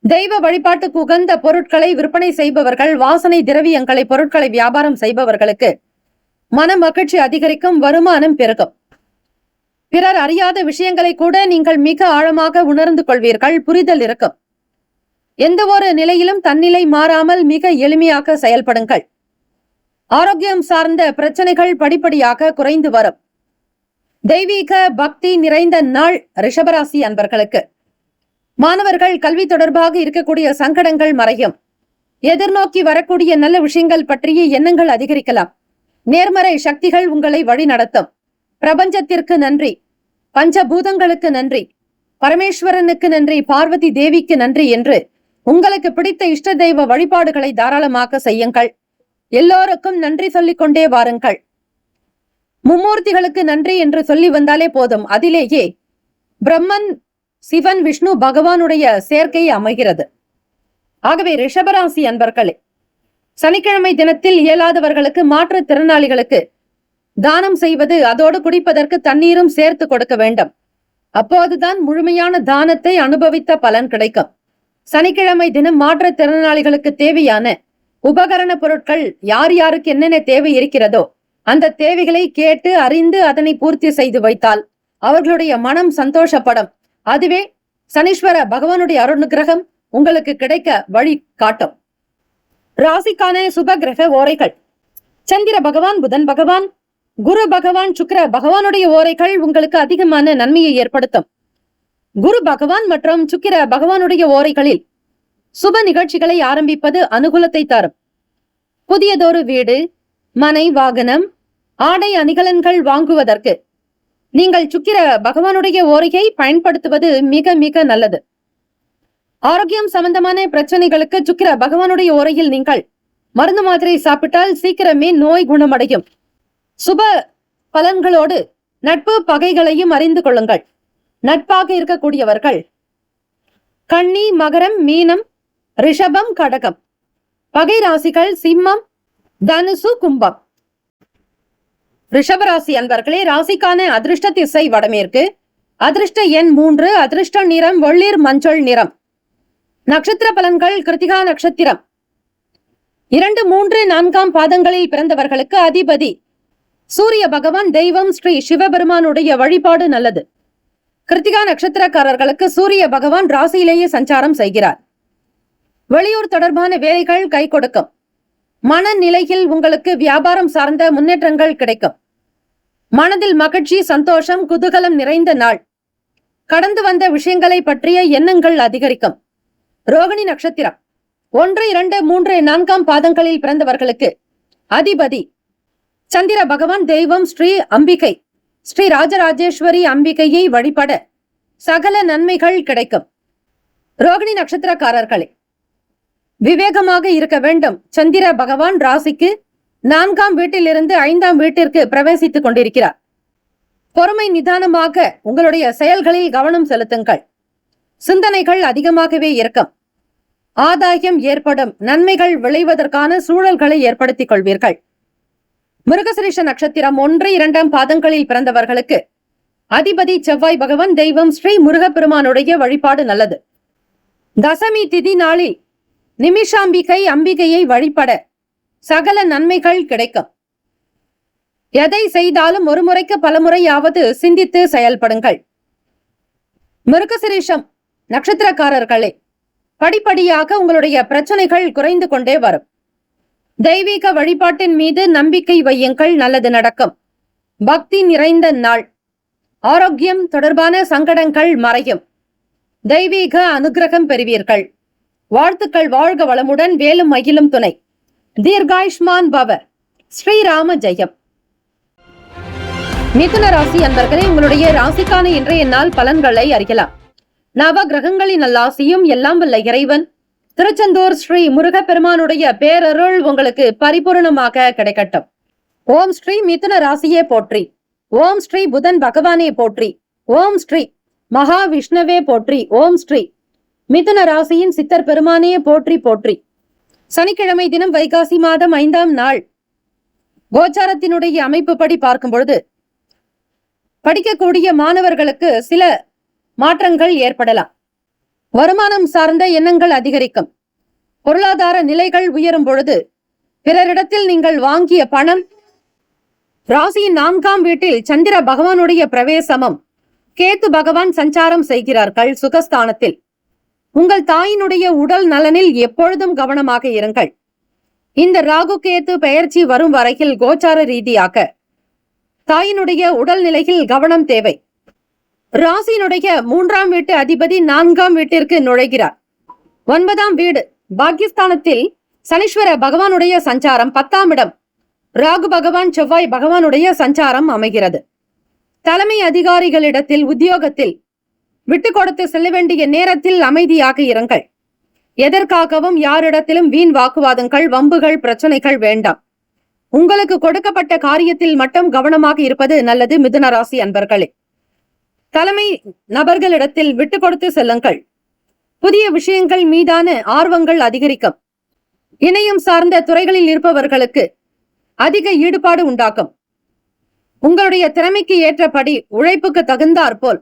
தெய்வ வழிபாட்டுக்கு உகந்த பொருட்களை விற்பனை செய்பவர்கள், வாசனை திரவியங்களை பொருட்களை வியாபாரம் செய்பவர்களுக்கு மன மகிழ்ச்சி அதிகரிக்கும். வருமானம் பெருகும். பிறர் அறியாத விஷயங்களை கூட நீங்கள் மிக ஆழமாக உணர்ந்து கொள்வீர்கள். புரிதல் இருக்கும். எந்த ஒரு நிலையிலும் தன்னிலை மாறாமல் மிக எளிமையாக செயல்படுங்கள். ஆரோக்கியம் சார்ந்த பிரச்சனைகள் படிப்படியாக குறைந்து வரும். தெய்வீக பக்தி நிறைந்த நாள் ரிஷபராசி அன்பர்களுக்கு. மாணவர்கள் கல்வி தொடர்பாக இருக்கக்கூடிய சங்கடங்கள் மறையும். எதிர்நோக்கி வரக்கூடிய நல்ல விஷயங்கள் பற்றிய எண்ணங்கள் அதிகரிக்கலாம். நேர்மறை சக்திகள் உங்களை வழி நடத்தும். பிரபஞ்சத்திற்கு நன்றி, பஞ்சபூதங்களுக்கு நன்றி, பரமேஸ்வரனுக்கு நன்றி, பார்வதி தேவிக்கு நன்றி என்று உங்களுக்கு பிடித்த இஷ்ட தெய்வ வழிபாடுகளை தாராளமாக செய்யுங்கள். எல்லோருக்கும் நன்றி சொல்லிக் கொண்டே வாருங்கள். மும்மூர்த்திகளுக்கு நன்றி என்று சொல்லி வந்தாலே போதும். அதிலேயே பிரம்மன், சிவன் விஷ்ணு பகவானுடைய சேர்க்கை அமைகிறது. ஆகவே ரிஷபராசி அன்பர்களே, சனிக்கிழமை தினத்தில் இயலாதவர்களுக்கு, மாற்றுத்திறனாளிகளுக்கு தானம் செய்வது, அதோடு குடிப்பதற்கு தண்ணீரும் சேர்த்து கொடுக்க வேண்டும். அப்போதுதான் முழுமையான தானத்தை அனுபவித்த பலன் கிடைக்கும். சனிக்கிழமை தினம் மாற்றுத்திறனாளிகளுக்கு தேவையான உபகரண பொருட்கள் யார் யாருக்கு என்னென்ன தேவை இருக்கிறதோ அந்த தேவைகளை கேட்டு அறிந்து அதனை பூர்த்தி செய்து வைத்தால் அவர்களுடைய மனம் சந்தோஷப்படும். அதுவே சனீஸ்வர பகவானுடைய அருணுகிரகம் உங்களுக்கு கிடைக்க வழி காட்டும். ராசிக்கான சுப கிரக ஓரைகள்: சந்திர பகவான், புதன் பகவான், குரு பகவான், சுக்கிர பகவானுடைய ஓரைகள் உங்களுக்கு அதிகமான நன்மையை ஏற்படுத்தும். குரு பகவான் மற்றும் சுக்கிர பகவானுடைய ஓரைகளில் சுப நிகழ்ச்சிகளை ஆரம்பிப்பது அனுகூலத்தை தரும். புதியதொரு வீடு, மனை, வாகனம், ஆடை அணிகலன்கள் வாங்குவதற்கு நீங்கள் சுக்கிர பகவானுடைய ஓரையை பயன்படுத்துவது மிக மிக நல்லது. ஆரோக்கியம் சம்பந்தமான பிரச்சனைகளுக்கு சுக்கிர பகவானுடைய ஓரையில் நீங்கள் மருந்து மாத்திரை சாப்பிட்டால் சீக்கிரமே நோய் குணமடையும். சுப பலன்களோடு நட்பு பகைகளையும் அறிந்து கொள்ளுங்கள். நட்பாக இருக்கக்கூடியவர்கள் கன்னி, மகரம், மீனம், ரிஷபம், கடகம். பகை ராசிகள் சிம்மம், தனுசு, கும்பம். ரிஷபராசி அன்பர்களே, ராசிக்கான அதிர்ஷ்ட திசை வடமேற்கு, அதிர்ஷ்ட எண் 3, அதிர்ஷ்ட நிறம் வெள்ளீர் மஞ்சள் நிறம். நட்சத்திர பலன்கள்: கிருத்திகா நட்சத்திரம் 2, 3, 4ஆம் பாதங்களில் பிறந்தவர்களுக்கு அதிபதி சூரிய பகவான், தெய்வம் ஸ்ரீ சிவபெருமானுடைய வழிபாடு நல்லது. கிருத்திகா நட்சத்திரக்காரர்களுக்கு சூரிய பகவான் ராசியிலேயே சஞ்சாரம் செய்கிறார். வெளியூர் தொடர்பான வேலைகள் கை கொடுக்கும். மனநிலையில் உங்களுக்கு வியாபாரம் சார்ந்த முன்னேற்றங்கள் கிடைக்கும். மனதில் மகிழ்ச்சி, சந்தோஷம், குதூகலம் நிறைந்த நாள். கடந்து வந்த விஷயங்களை பற்றிய எண்ணங்கள் அதிகரிக்கும். ரோகிணி நட்சத்திரம் 1, 2, 3, 4ஆம் பாதங்களில் பிறந்தவர்களுக்கு அதிபதி சந்திர பகவான், தெய்வம் ஸ்ரீ அம்பிகை, ஸ்ரீ ராஜராஜேஸ்வரி அம்பிகையை வழிபட சகல நன்மைகள் கிடைக்கும். ரோகிணி நட்சத்திரக்காரர்களே, விவேகமாக இருக்க வேண்டும். சந்திர பகவான் ராசிக்கு 4ஆம் வீட்டிலிருந்து 5ஆம் வீட்டிற்கு பிரவேசித்துக் கொண்டிருக்கிறார். பொறுமை, நிதானமாக உங்களுடைய செயல்களில் கவனம் செலுத்துங்கள். சிந்தனைகள் அதிகமாகவே இருக்கும். ஆதாயம் ஏற்படும். நன்மைகள் விளைவதற்கான சூழல்களை ஏற்படுத்திக் கொள்வீர்கள். மிருகசிரீஷ நட்சத்திரம் 1, 2ஆம் பாதங்களில் பிறந்தவர்களுக்கு அதிபதி செவ்வாய் பகவான், தெய்வம் ஸ்ரீ முருகப்பெருமானுடைய வழிபாடு நல்லது. தசமி திதி நாளில் நிமிஷாம்பிகை அம்பிகையை வழிபட சகல நன்மைகள் கிடைக்கும். எதை செய்தாலும் ஒரு முறைக்கு பலமுறையாவது சிந்தித்து செயல்படுங்கள். மிருகசிரீஷம் நட்சத்திரக்காரர்களே, படிப்படியாக உங்களுடைய பிரச்சனைகள் குறைந்து கொண்டே வரும். தெய்வீக வழிபாட்டின் மீது நம்பிக்கை வையுங்கள், நல்லது நடக்கும். பக்தி நிறைந்த நாள். ஆரோக்கியம் தொடர்பான சங்கடங்கள் மறையும். தெய்வீக அனுகிரகம் பெறுவீர்கள். வாழ்த்துக்கள். வாழ்க வளமுடன், வேலும் மகிழும் துணை. தீர்காயுஷ்மான் பவ. ஸ்ரீராம ஜெயம். மிதுன ராசி அன்பர்களே, உங்களுடைய ராசிக்கான இன்றைய நாள் பலன்களை அறியலாம். நவ கிரகங்களின் நல்லாசியும் எல்லாம் வல்ல இறைவன் திருச்செந்தூர் ஸ்ரீ முருகப்பெருமானுடைய பேரருள் உங்களுக்கு பரிபூர்ணமாக கிடைக்கட்டும். ஓம் ஸ்ரீ மிதுன ராசியே போற்றி. ஓம் ஸ்ரீ புதன் பகவானே போற்றி. ஓம் ஸ்ரீ மகாவிஷ்ணுவே போற்றி. ஓம் ஸ்ரீ மிதுன ராசியின் சித்தர் பெருமானே போற்றி போற்றி. சனிக்கிழமை தினம் வைகாசி மாதம் 5ஆம் நாள் கோச்சாரத்தினுடைய அமைப்பு படி பார்க்கும் பொழுது படிக்கக்கூடிய மாணவர்களுக்கு சில மாற்றங்கள் ஏற்படலாம். வருமானம் சார்ந்த எண்ணங்கள் அதிகரிக்கும். பொருளாதார நிலைகள் உயரும் பொழுது பிறரிடத்தில் நீங்கள் வாங்கிய பணம். ராசியின் 4ஆம் வீட்டில் சந்திர பகவானுடைய பிரவேசமும் கேத்து பகவான் சஞ்சாரம் செய்கிறார்கள் சுகஸ்தானத்தில். உங்கள் தாயினுடைய உடல் நலனில் எப்பொழுதும் கவனமாக இருங்கள். இந்த ராகு கேத்து பெயர்ச்சி வரும் வரையில் கோச்சார ரீதியாக தாயினுடைய உடல் நிலையில் கவனம் தேவை. ராசியினுடைய 3ஆம் வீட்டு அதிபதி 4ஆம் வீட்டிற்கு நுழைகிறார். 9ஆம் வீடு பாக்கியஸ்தானத்தில் சனீஸ்வர பகவானுடைய சஞ்சாரம். 10ஆம் இடம் ராகு பகவான், செவ்வாய் பகவானுடைய சஞ்சாரம் அமைகிறது. தலைமை அதிகாரிகளிடத்தில், உத்தியோகத்தில் விட்டு கொடுத்து செல்ல வேண்டிய நேரத்தில் அமைதியாக இருங்கள். எதற்காகவும் யாரிடத்திலும் வீண் வாக்குவாதங்கள், வம்புகள், பிரச்சனைகள் வேண்டாம். உங்களுக்கு கொடுக்கப்பட்ட காரியத்தில் மட்டும் கவனமாக இருப்பது நல்லது. மிதுன ராசி அன்பர்களே, தலைமை நபர்களிடத்தில் விட்டு கொடுத்து செல்லுங்கள். புதிய விஷயங்கள் மீதான ஆர்வங்கள் அதிகரிக்கும். இணையம் சார்ந்த துறைகளில் இருப்பவர்களுக்கு அதிக ஈடுபாடு உண்டாக்கும். உங்களுடைய திறமைக்கு ஏற்றபடி உழைப்புக்கு தகுந்தாற்போல்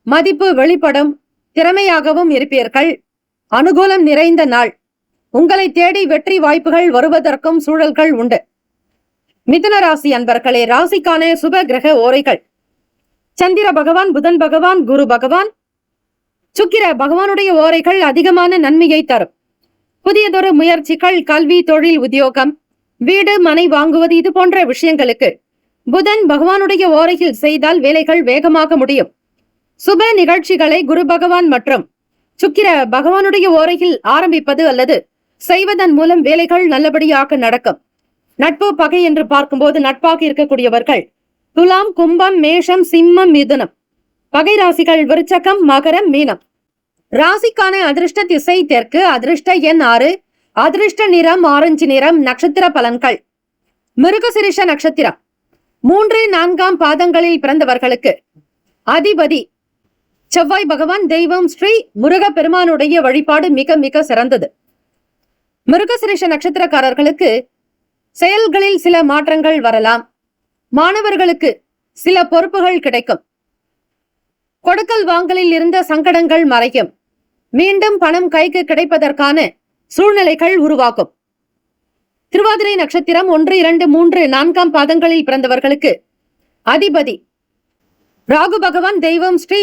மதிப்பு வெளிப்படும். திறமையாகவும் இருப்பீர்கள். அனுகூலம் நிறைந்த நாள். உங்களை தேடி வெற்றி வாய்ப்புகள் வருவதற்கும் சூழல்கள் உண்டு. மிதுன ராசி அன்பர்களே, ராசிக்கான சுப கிரக ஓரைகள்: சந்திர பகவான், புதன் பகவான், குரு பகவான், சுக்கிர பகவானுடைய ஓரைகள் அதிகமான நன்மையை தரும். புதியதொரு முயற்சிகள், கல்வி, தொழில், உத்தியோகம், வீடு, மனை வாங்குவது இது போன்ற விஷயங்களுக்கு புதன் பகவானுடைய ஓரையில் செய்தால் வேலைகள் வேகமாக முடியும். சுப நிகழ்ச்சிகளை குரு பகவான் மற்றும் சுக்கிர பகவானுடைய ஓரையில் ஆரம்பிப்பது அல்லது செய்வதன் மூலம் வேலைகள் நல்லபடியாக நடக்கும். நட்பு, பகை என்று பார்க்கும்போது நட்பாக இருக்கக்கூடியவர்கள் துலாம், கும்பம், மேஷம், சிம்மம், மிதுனம். பகை ராசிகள் விருச்சகம், மகரம், மீனம். ராசிக்கான அதிர்ஷ்ட திசை தெற்கு. அதிர்ஷ்ட எண் 6. அதிர்ஷ்ட நிறம் ஆரஞ்சு நிறம். நட்சத்திர பலன்கள்: மிருகசிரிஷ நட்சத்திரம் 3, 4ஆம் பாதங்களில் பிறந்தவர்களுக்கு அதிபதி செவ்வாய் பகவான். தெய்வம் ஸ்ரீ முருக பெருமானுடைய வழிபாடு மிக மிக சிறந்தது. மிருகசிரிஷ நட்சத்திரக்காரர்களுக்கு செயல்களில் சில மாற்றங்கள் வரலாம். மாணவர்களுக்கு சில பொறுப்புகள் கிடைக்கும். கொடுக்கல் வாங்கலில் இருந்த சங்கடங்கள் மறையும். மீண்டும் பணம் கைக்கு கிடைப்பதற்கான சூழ்நிலைகள் உருவாகும். திருவாதிரை நட்சத்திரம் 1, 2, 3, 4ஆம் பாதங்களில் பிறந்தவர்களுக்கு அதிபதி ராகு பகவான். தெய்வம் ஸ்ரீ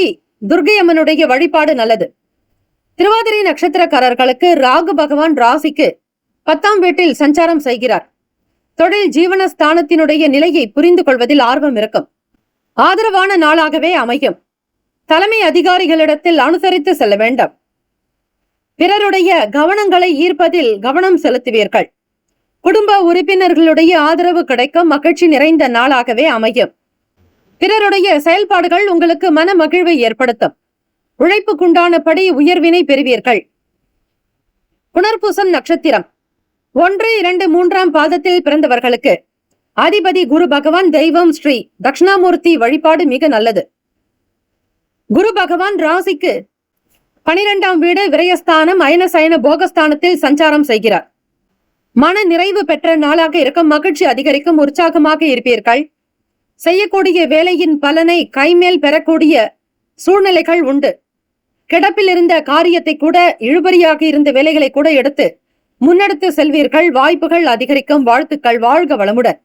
துர்க்கை அம்மனுடைய வழிபாடு நல்லது. திருவாதிரை நட்சத்திரக்காரர்களுக்கு ராகு பகவான் ராசிக்கு 10ஆம் வீட்டில் சஞ்சாரம் செய்கிறார். தொழில் ஜீவனஸ்தானத்தினுடைய நிலையை புரிந்து கொள்வதில் ஆர்வம் இருக்கும். ஆதரவான நாளாகவே அமையும். தலைமை அதிகாரிகளிடத்தில் அனுசரித்து செல்ல வேண்டும். பிறருடைய கவனங்களை ஈர்ப்பதில் கவனம் செலுத்துவீர்கள். குடும்ப உறுப்பினர்களுடைய ஆதரவு கிடைக்கும். மகிழ்ச்சி நிறைந்த நாளாகவே அமையும். பிறருடைய செயல்பாடுகள் உங்களுக்கு மன மகிழ்வை ஏற்படுத்தும். உழைப்புக்குண்டானபடி உயர்வினை பெறுவீர்கள். புனர்பூசம் நட்சத்திரம் 1, 2, 3ஆம் பாதத்தில் பிறந்தவர்களுக்கு அதிபதி குரு பகவான். தெய்வம் ஸ்ரீ தட்சிணாமூர்த்தி வழிபாடு மிக நல்லது. குரு பகவான் ராசிக்கு 12ஆம் வீடு விரயஸ்தானம் அயன சயன போகஸ்தானத்தில் சஞ்சாரம் செய்கிறார். மன நிறைவு பெற்ற நாளாக இருக்கும். மகிழ்ச்சி அதிகரிக்கும். உற்சாகமாக இருப்பீர்கள். செய்யக்கூடிய வேலையின் பலனை கைமேல் பெறக்கூடிய சூழ்நிலைகள் உண்டு. கிடப்பில் இருந்த காரியத்தை கூட, இழுபறியாக இருந்த வேலைகளை கூட எடுத்து முன்னெடுத்து செல்வீர்கள். வாய்ப்புகள் அதிகரிக்கும். வாழ்த்துக்கள். வாழ்க வளமுடன்.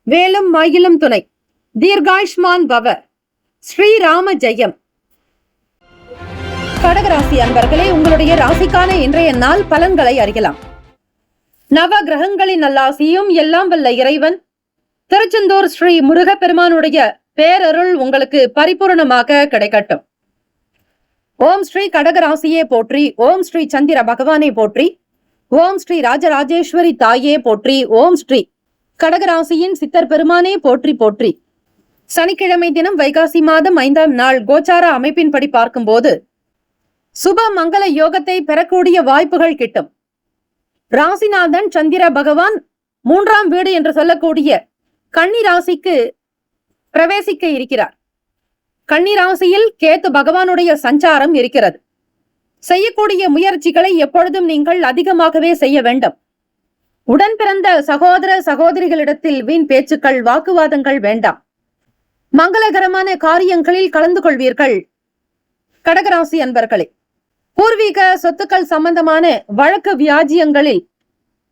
வேலும் மயிலும் துணை. தீர்காயுஷ்மான் பவ. ஸ்ரீராம ஜெயம். கடகராசி அன்பர்களே, உங்களுடைய ராசிக்கான இன்றைய நாள் பலன்களை அறியலாம். நவ கிரகங்களின் நல்லாசியும் எல்லாம் வல்ல இறைவன் திருச்செந்தூர் ஸ்ரீ முருக பெருமானுடைய பேரருள் உங்களுக்கு பரிபூர்ணமாக கிடைக்கட்டும். ஓம் ஸ்ரீ கடகராசியே போற்றி. ஓம் ஸ்ரீ சந்திர பகவானே போற்றி. ஓம் ஸ்ரீ ராஜராஜேஸ்வரி தாயே போற்றி. ஓம் ஸ்ரீ கடகராசியின் சித்தர் பெருமானே போற்றி போற்றி. சனிக்கிழமை தினம் வைகாசி மாதம் 5ஆம் நாள் கோச்சார அமைப்பின்படி பார்க்கும்போது சுப மங்கள யோகத்தை பெறக்கூடிய வாய்ப்புகள் கிட்டும். ராசிநாதன் சந்திர பகவான் 3ஆம் வீடு என்று சொல்லக்கூடிய கன்னி ராசிக்கு பிரவேசிக்க இருக்கிறார். கன்னி ராசியில் கேத்து பகவானுடைய சஞ்சாரம் இருக்கிறது. செய்யக்கூடிய முயற்சிகளை எப்பொழுதும் நீங்கள் அதிகமாகவே செய்ய வேண்டும். உடன் பிறந்த சகோதர சகோதரிகளிடத்தில் வீண் பேச்சுக்கள், வாக்குவாதங்கள் வேண்டாம். மங்களகரமான காரியங்களில் கலந்து கொள்வீர்கள். கடகராசி அன்பர்களே, பூர்வீக சொத்துக்கள் சம்பந்தமான வழக்கு வியாஜியங்களில்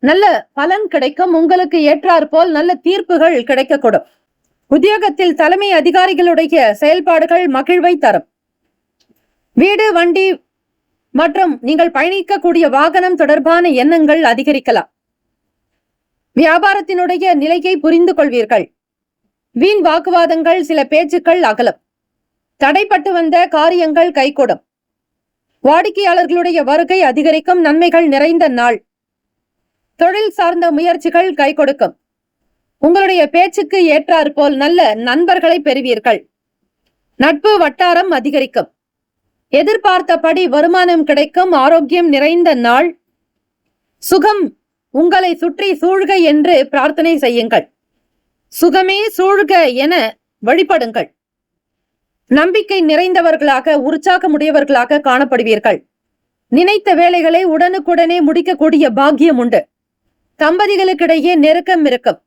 நல்ல பலன் கிடைக்கும். உங்களுக்கு ஏற்றாற்போல் நல்ல தீர்ப்புகள் கிடைக்கக்கூடும். உத்தியோகத்தில் தலைமை அதிகாரிகளுடைய செயல்பாடுகள் மகிழ்வை தரும். வீடு, வண்டி மற்றும் நீங்கள் பயணிக்கக்கூடிய வாகனம் தொடர்பான எண்ணங்கள் அதிகரிக்கலாம். வியாபாரத்தினுடைய நிலையை புரிந்து கொள்வீர்கள். வீண் வாக்குவாதங்கள், சில பேச்சுக்கள் அகலும். தடைப்பட்டு வந்த காரியங்கள் கைகூடும். வாடிக்கையாளர்களுடைய வருகை அதிகரிக்கும். நன்மைகள் நிறைந்த நாள். தொழில் சார்ந்த முயற்சிகள் கை கொடுக்கும். உங்களுடைய பேச்சுக்கு ஏற்றாற்போல் நல்ல நண்பர்களை பெறுவீர்கள். நட்பு வட்டாரம் அதிகரிக்கும். எதிர்பார்த்தபடி வருமானம் கிடைக்கும். ஆரோக்கியம் நிறைந்த நாள். சுகம் உங்களை சுற்றி சூழ்க என்று பிரார்த்தனை செய்யுங்கள். சுகமே சூழ்க என வழிபடுங்கள். நம்பிக்கை நிறைந்தவர்களாக உற்சாகமுடையவர்களாக காணப்படுவீர்கள். நினைத்த வேலைகளை உடனுக்குடனே முடிக்கக்கூடிய பாக்கியம் உண்டு. தம்பதிகளுக்கிடையே நெருக்கம் இருக்கும்,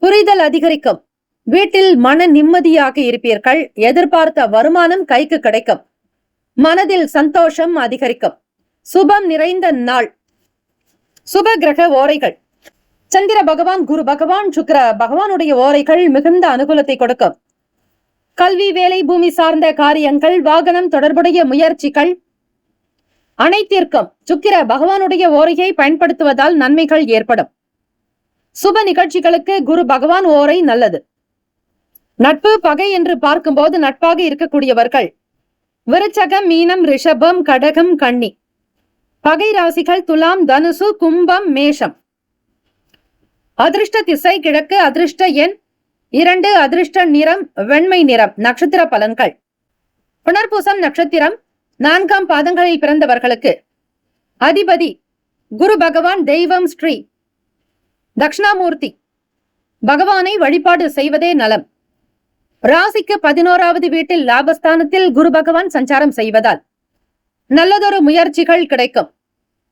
புரிதல் அதிகரிக்கும். வீட்டில் மன நிம்மதியாக இருப்பீர்கள். எதிர்பார்த்த வருமானம் கைக்கு கிடைக்கும். மனதில் சந்தோஷம் அதிகரிக்கும். சுபம் நிறைந்த நாள். சுப கிரக ஓரைகள். சந்திர பகவான், குரு பகவான், சுக்கிர பகவானுடைய ஓரைகள் மிகுந்த அனுகூலத்தை கொடுக்கும். கல்வி, வேலை, பூமி சார்ந்த காரியங்கள், வாகனம் தொடர்புடைய முயற்சிகள் அனைத்திற்கும் சுக்கிர பகவானுடைய ஓரையை பயன்படுத்துவதால் நன்மைகள் ஏற்படும். சுப நிகழ்ச்சிகளுக்கு குரு பகவான் ஓரை நல்லது. நட்பு, பகை என்று பார்க்கும்போது நட்பாக இருக்கக்கூடியவர்கள் விருச்சகம், மீனம், ரிஷபம், கடகம், கன்னி. பகை ராசிகள் துலாம், தனுசு, கும்பம், மேஷம். அதிர்ஷ்ட திசை கிழக்கு. அதிர்ஷ்ட எண் 2. அதிர்ஷ்ட நிறம் வெண்மை நிறம். நட்சத்திர பலன்கள். புனர்பூசம் நட்சத்திரம் 4ஆம் பாதங்களில் பிறந்தவர்களுக்கு அதிபதி குரு பகவான். தெய்வம் ஸ்ரீ தட்சிணாமூர்த்தி பகவானை வழிபாடு செய்வதே நலம். ராசிக்கு 11வது வீட்டில் லாபஸ்தானத்தில் குரு பகவான் சஞ்சாரம் செய்வதால் நல்லதொரு முயற்சிகள் கிடைக்கும்.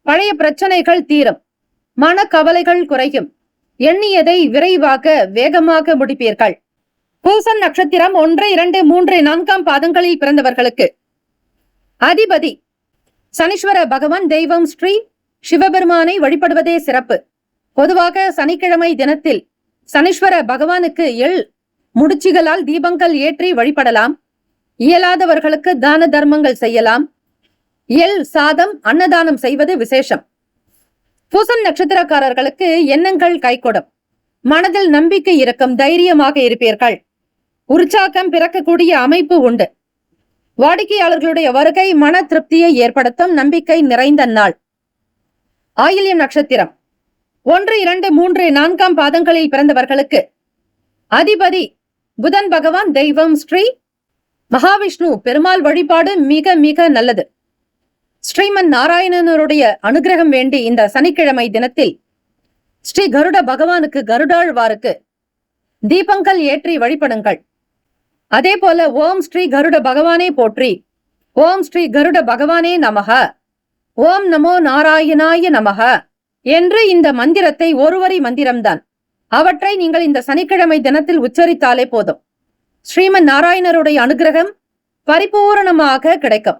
பழைய பிரச்சனைகள் தீரும். மன கவலைகள் குறையும். எண்ணியதை விரைவாக வேகமாக முடிப்பீர்கள். பூசம் நட்சத்திரம் 1, 2, 3, 4ஆம் பாதங்களில் பிறந்தவர்களுக்கு அதிபதி சனீஸ்வர பகவான். தெய்வம் ஸ்ரீ சிவபெருமானை வழிபடுவதே சிறப்பு. பொதுவாக சனிக்கிழமை தினத்தில் சனீஸ்வர பகவானுக்கு எள் முடிச்சுகளால் தீபங்கள் ஏற்றி வழிபடலாம். இயலாதவர்களுக்கு தான தர்மங்கள் செய்யலாம். எள் சாதம் அன்னதானம் செய்வது விசேஷம். பூசம் நட்சத்திரக்காரர்களுக்கு எண்ணங்கள் கைகூடும். மனதில் நம்பிக்கை இருக்கும். தைரியமாக இருப்பீர்கள். உற்சாகம் பிறக்கக்கூடிய அமைப்பு உண்டு. வாடிக்கையாளர்களுடைய வருகை மன திருப்தியை ஏற்படுத்தும். நம்பிக்கை நிறைந்த நாள். ஆயில்யம் நட்சத்திரம் 1, 2, 3, 4ஆம் பாதங்களில் பிறந்தவர்களுக்கு அதிபதி புதன் பகவான். தெய்வம் ஸ்ரீ மகாவிஷ்ணு. பெருமாள் வழிபாடு மிக மிக நல்லது. ஸ்ரீமன் நாராயணனுடைய அனுகிரகம் வேண்டி இந்த சனிக்கிழமை தினத்தில் ஸ்ரீ கருட பகவானுக்கு, கருடாழ்வாருக்கு தீபங்கள் ஏற்றி வழிபடுங்கள். அதே போல ஓம் ஸ்ரீ கருட பகவானே போற்றி, ஓம் ஸ்ரீ கருட பகவானே நமக, ஓம் நமோ நாராயணாய நமக என்று இந்த மந்திரத்தை ஒருவரி மந்திரம்தான். அவற்றை நீங்கள் இந்த சனிக்கிழமை தினத்தில் உச்சரித்தாலே போதும். ஸ்ரீமன் நாராயணருடைய அனுகிரகம் பரிபூரணமாக கிடைக்கும்.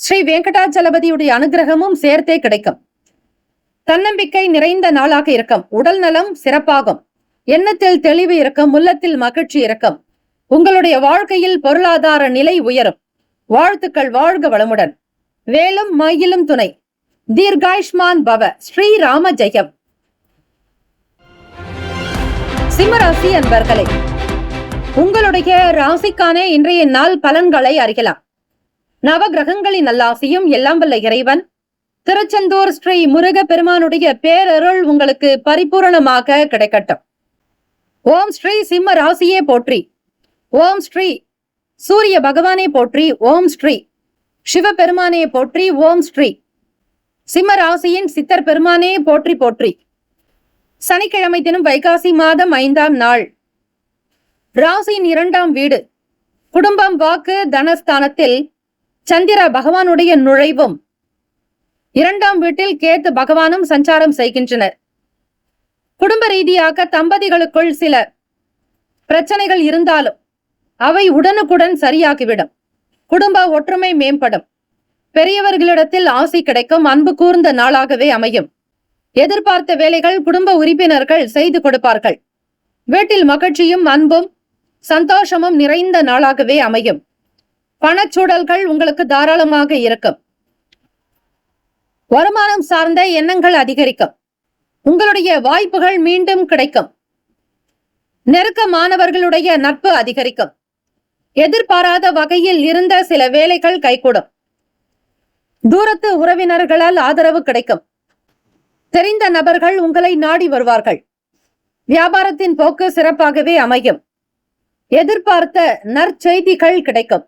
ஸ்ரீ வெங்கடாச்சலபதியுடைய அனுகிரகமும் சேர்த்தே கிடைக்கும். தன்னம்பிக்கை நிறைந்த நாளாக இருக்கும். உடல் நலம் சிறப்பாகும். எண்ணத்தில் தெளிவு இருக்கும். உள்ளத்தில் மகிழ்ச்சி இருக்கும். உங்களுடைய வாழ்க்கையில் பொருளாதார நிலை உயரும். வாழ்த்துக்கள். வாழ்க வளமுடன். வேலும் மயிலும் துணை. தீர்காயுஷ்மான் பவ. ஸ்ரீராம ஜெயம். சிம்மராசி அன்பர்களே, உங்களுடைய ராசிக்கான இன்றைய நாள் பலன்களை அறியலாம். நவ கிரகங்களின் நல்லாசியும் எல்லாம் வல்ல இறைவன் திருச்செந்தூர் ஸ்ரீ முருக பெருமானுடைய பேரருள் உங்களுக்கு பரிபூரணமாக கிடைக்கட்டும். ஓம் ஸ்ரீ சிம்ம ராசியே போற்றி, ஓம் ஸ்ரீ சூரிய பகவானே போற்றி, ஓம் ஸ்ரீ சிவபெருமானே போற்றி, ஓம் ஸ்ரீ சிம்ம ராசியின் சித்தர் பெருமானே போற்றி போற்றி. சனிக்கிழமை தினம் வைகாசி மாதம் 5ஆம் நாள். ராசியின் 2ஆம் வீடு குடும்பம், வாக்கு, தனஸ்தானத்தில் சந்திர பகவானுடைய நுழைவும் 2ஆம் வீட்டில் கேத்து பகவானும் சஞ்சாரம் செய்கின்றனர். குடும்ப ரீதியாக தம்பதிகளுக்குள் சில பிரச்சனைகள் இருந்தாலும் அவை உடனுக்குடன் சரியாகிவிடும். குடும்ப ஒற்றுமை மேம்படும். பெரியவர்களிடத்தில் ஆசை கிடைக்கும். அன்பு கூர்ந்த நாளாகவே அமையும். எதிர்பார்த்த வேலைகள் குடும்ப உறுப்பினர்கள் செய்து கொடுப்பார்கள். வீட்டில் மகிழ்ச்சியும் அன்பும் சந்தோஷமும் நிறைந்த நாளாகவே அமையும். பணச்சூழல்கள் உங்களுக்கு தாராளமாக இருக்கும். வருமானம் சார்ந்த எண்ணங்கள் அதிகரிக்கும். உங்களுடைய வாய்ப்புகள் மீண்டும் கிடைக்கும். நெருக்கமானவர்களுடைய நட்பு அதிகரிக்கும். எதிர்பாராத வகையில் இருந்த சில வேலைகள் கைகூடும். தூரத்து உறவினர்களால் ஆதரவு கிடைக்கும். தெரிந்த நபர்கள் உங்களை நாடி வருவார்கள். வியாபாரத்தின் போக்கு சிறப்பாகவே அமையும். எதிர்பார்த்த நற்செய்திகள் கிடைக்கும்.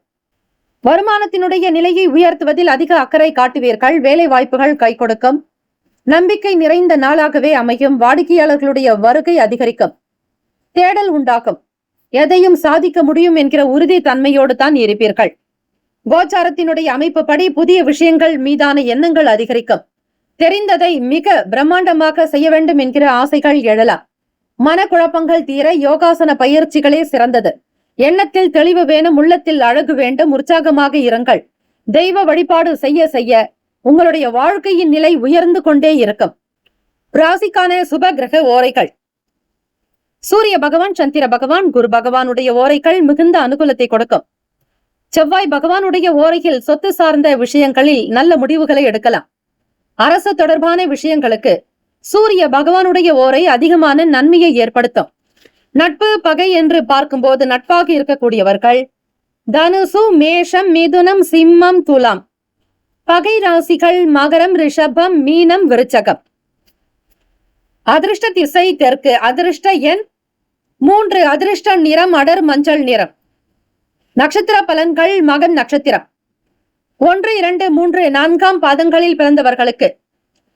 வருமானத்தினுடைய நிலையை உயர்த்துவதில் அதிக அக்கறை காட்டுவீர்கள். வேலை வாய்ப்புகள் கை கொடுக்கும். நம்பிக்கை நிறைந்த நாளாகவே அமையும். வாடிக்கையாளர்களுடைய வருகை அதிகரிக்கும். தேடல் உண்டாகும். எதையும் சாதிக்க முடியும் என்கிற உறுதி தன்மையோடு தான் இருப்பீர்கள். கோச்சாரத்தினுடைய அமைப்பு படி புதிய விஷயங்கள் மீதான எண்ணங்கள் அதிகரிக்கும். தெரிந்ததை மிக பிரம்மாண்டமாக செய்ய வேண்டும் என்கிற ஆசைகள் எழலாம். மனக்குழப்பங்கள் தீர யோகாசன பயிற்சிகளே சிறந்தது. எண்ணத்தில் தெளிவு வேணும், உள்ளத்தில் அழகு வேண்டும், உற்சாகமாக இருங்கள். தெய்வ வழிபாடு செய்ய செய்ய உங்களுடைய வாழ்க்கையின் நிலை உயர்ந்து கொண்டே இருக்கும். ராசிக்கான சுப கிரக ஓரைகள். சூரிய பகவான், சந்திர பகவான், குரு பகவானுடைய ஓரைகள் மிகுந்த அனுகூலத்தை கொடுக்கும். செவ்வாய் பகவானுடைய ஓரையில் சொத்து சார்ந்த விஷயங்களில் நல்ல முடிவுகளை எடுக்கலாம். அரசு தொடர்பான விஷயங்களுக்கு சூரிய பகவானுடைய ஓரை அதிகமான நன்மையை ஏற்படுத்தும். நட்பு பகை என்று பார்க்கும்போது நட்பாக இருக்கக்கூடியவர்கள் தனுசு, மேஷம், மிதுனம், சிம்மம், துலாம். பகை ராசிகள் மகரம், ரிஷபம், மீனம், விருச்சகம். அதிர்ஷ்ட திசை தெற்கு. அதிர்ஷ்ட எண் 3. அதிர்ஷ்ட நிறம் அடர் மஞ்சள் நிறம். நட்சத்திர பலன்கள் மகன் நட்சத்திரம் 1, 2, 3, 4ஆம் பாதங்களில் பிறந்தவர்களுக்கு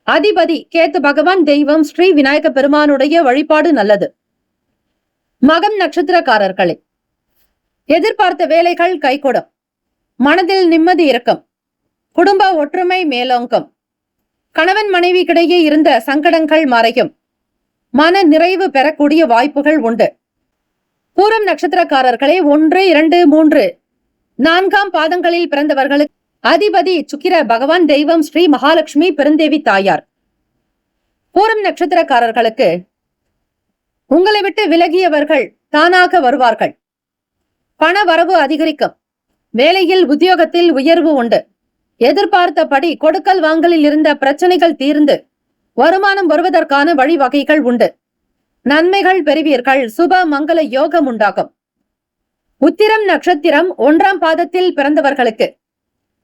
அதிபதி கேத்து பகவான், தெய்வம் ஸ்ரீ விநாயக பெருமானுடைய வழிபாடு நல்லது. மகம் நட்சத்திரக்காரர்களே, எதிர்பார்த்த வேலைகள் கைகூடும். மனதில் நிம்மதி இருக்கும். குடும்ப ஒற்றுமை மேலோங்கும். கணவன் மனைவிக்கிடையே இருந்த சங்கடங்கள் மறையும். மன நிறைவு பெறக்கூடிய வாய்ப்புகள் உண்டு. பூரம் நட்சத்திரக்காரர்களே, 1, 2, 3, 4ஆம் பாதங்களில் பிறந்தவர்களுக்கு அதிபதி சுக்கிர பகவான், தெய்வம் ஸ்ரீ மகாலட்சுமி பெருந்தேவி தாயார். பூரம் நட்சத்திரக்காரர்களுக்கு உங்களை விட்டு விலகியவர்கள் தானாக வருவார்கள். பண வரவு அதிகரிக்கும். வேலையில் உத்தியோகத்தில் உயர்வு உண்டு. எதிர்பார்த்தபடி கொடுக்கல் வாங்கலில் இருந்த பிரச்சனைகள் தீர்ந்து வருமானம் வருவதற்கான வழிவகைகள் உண்டு. நன்மைகள் பெறுவீர்கள். சுப மங்கள யோகம் உண்டாகும். உத்திரம் நட்சத்திரம் 1ஆம் பாதத்தில் பிறந்தவர்களுக்கு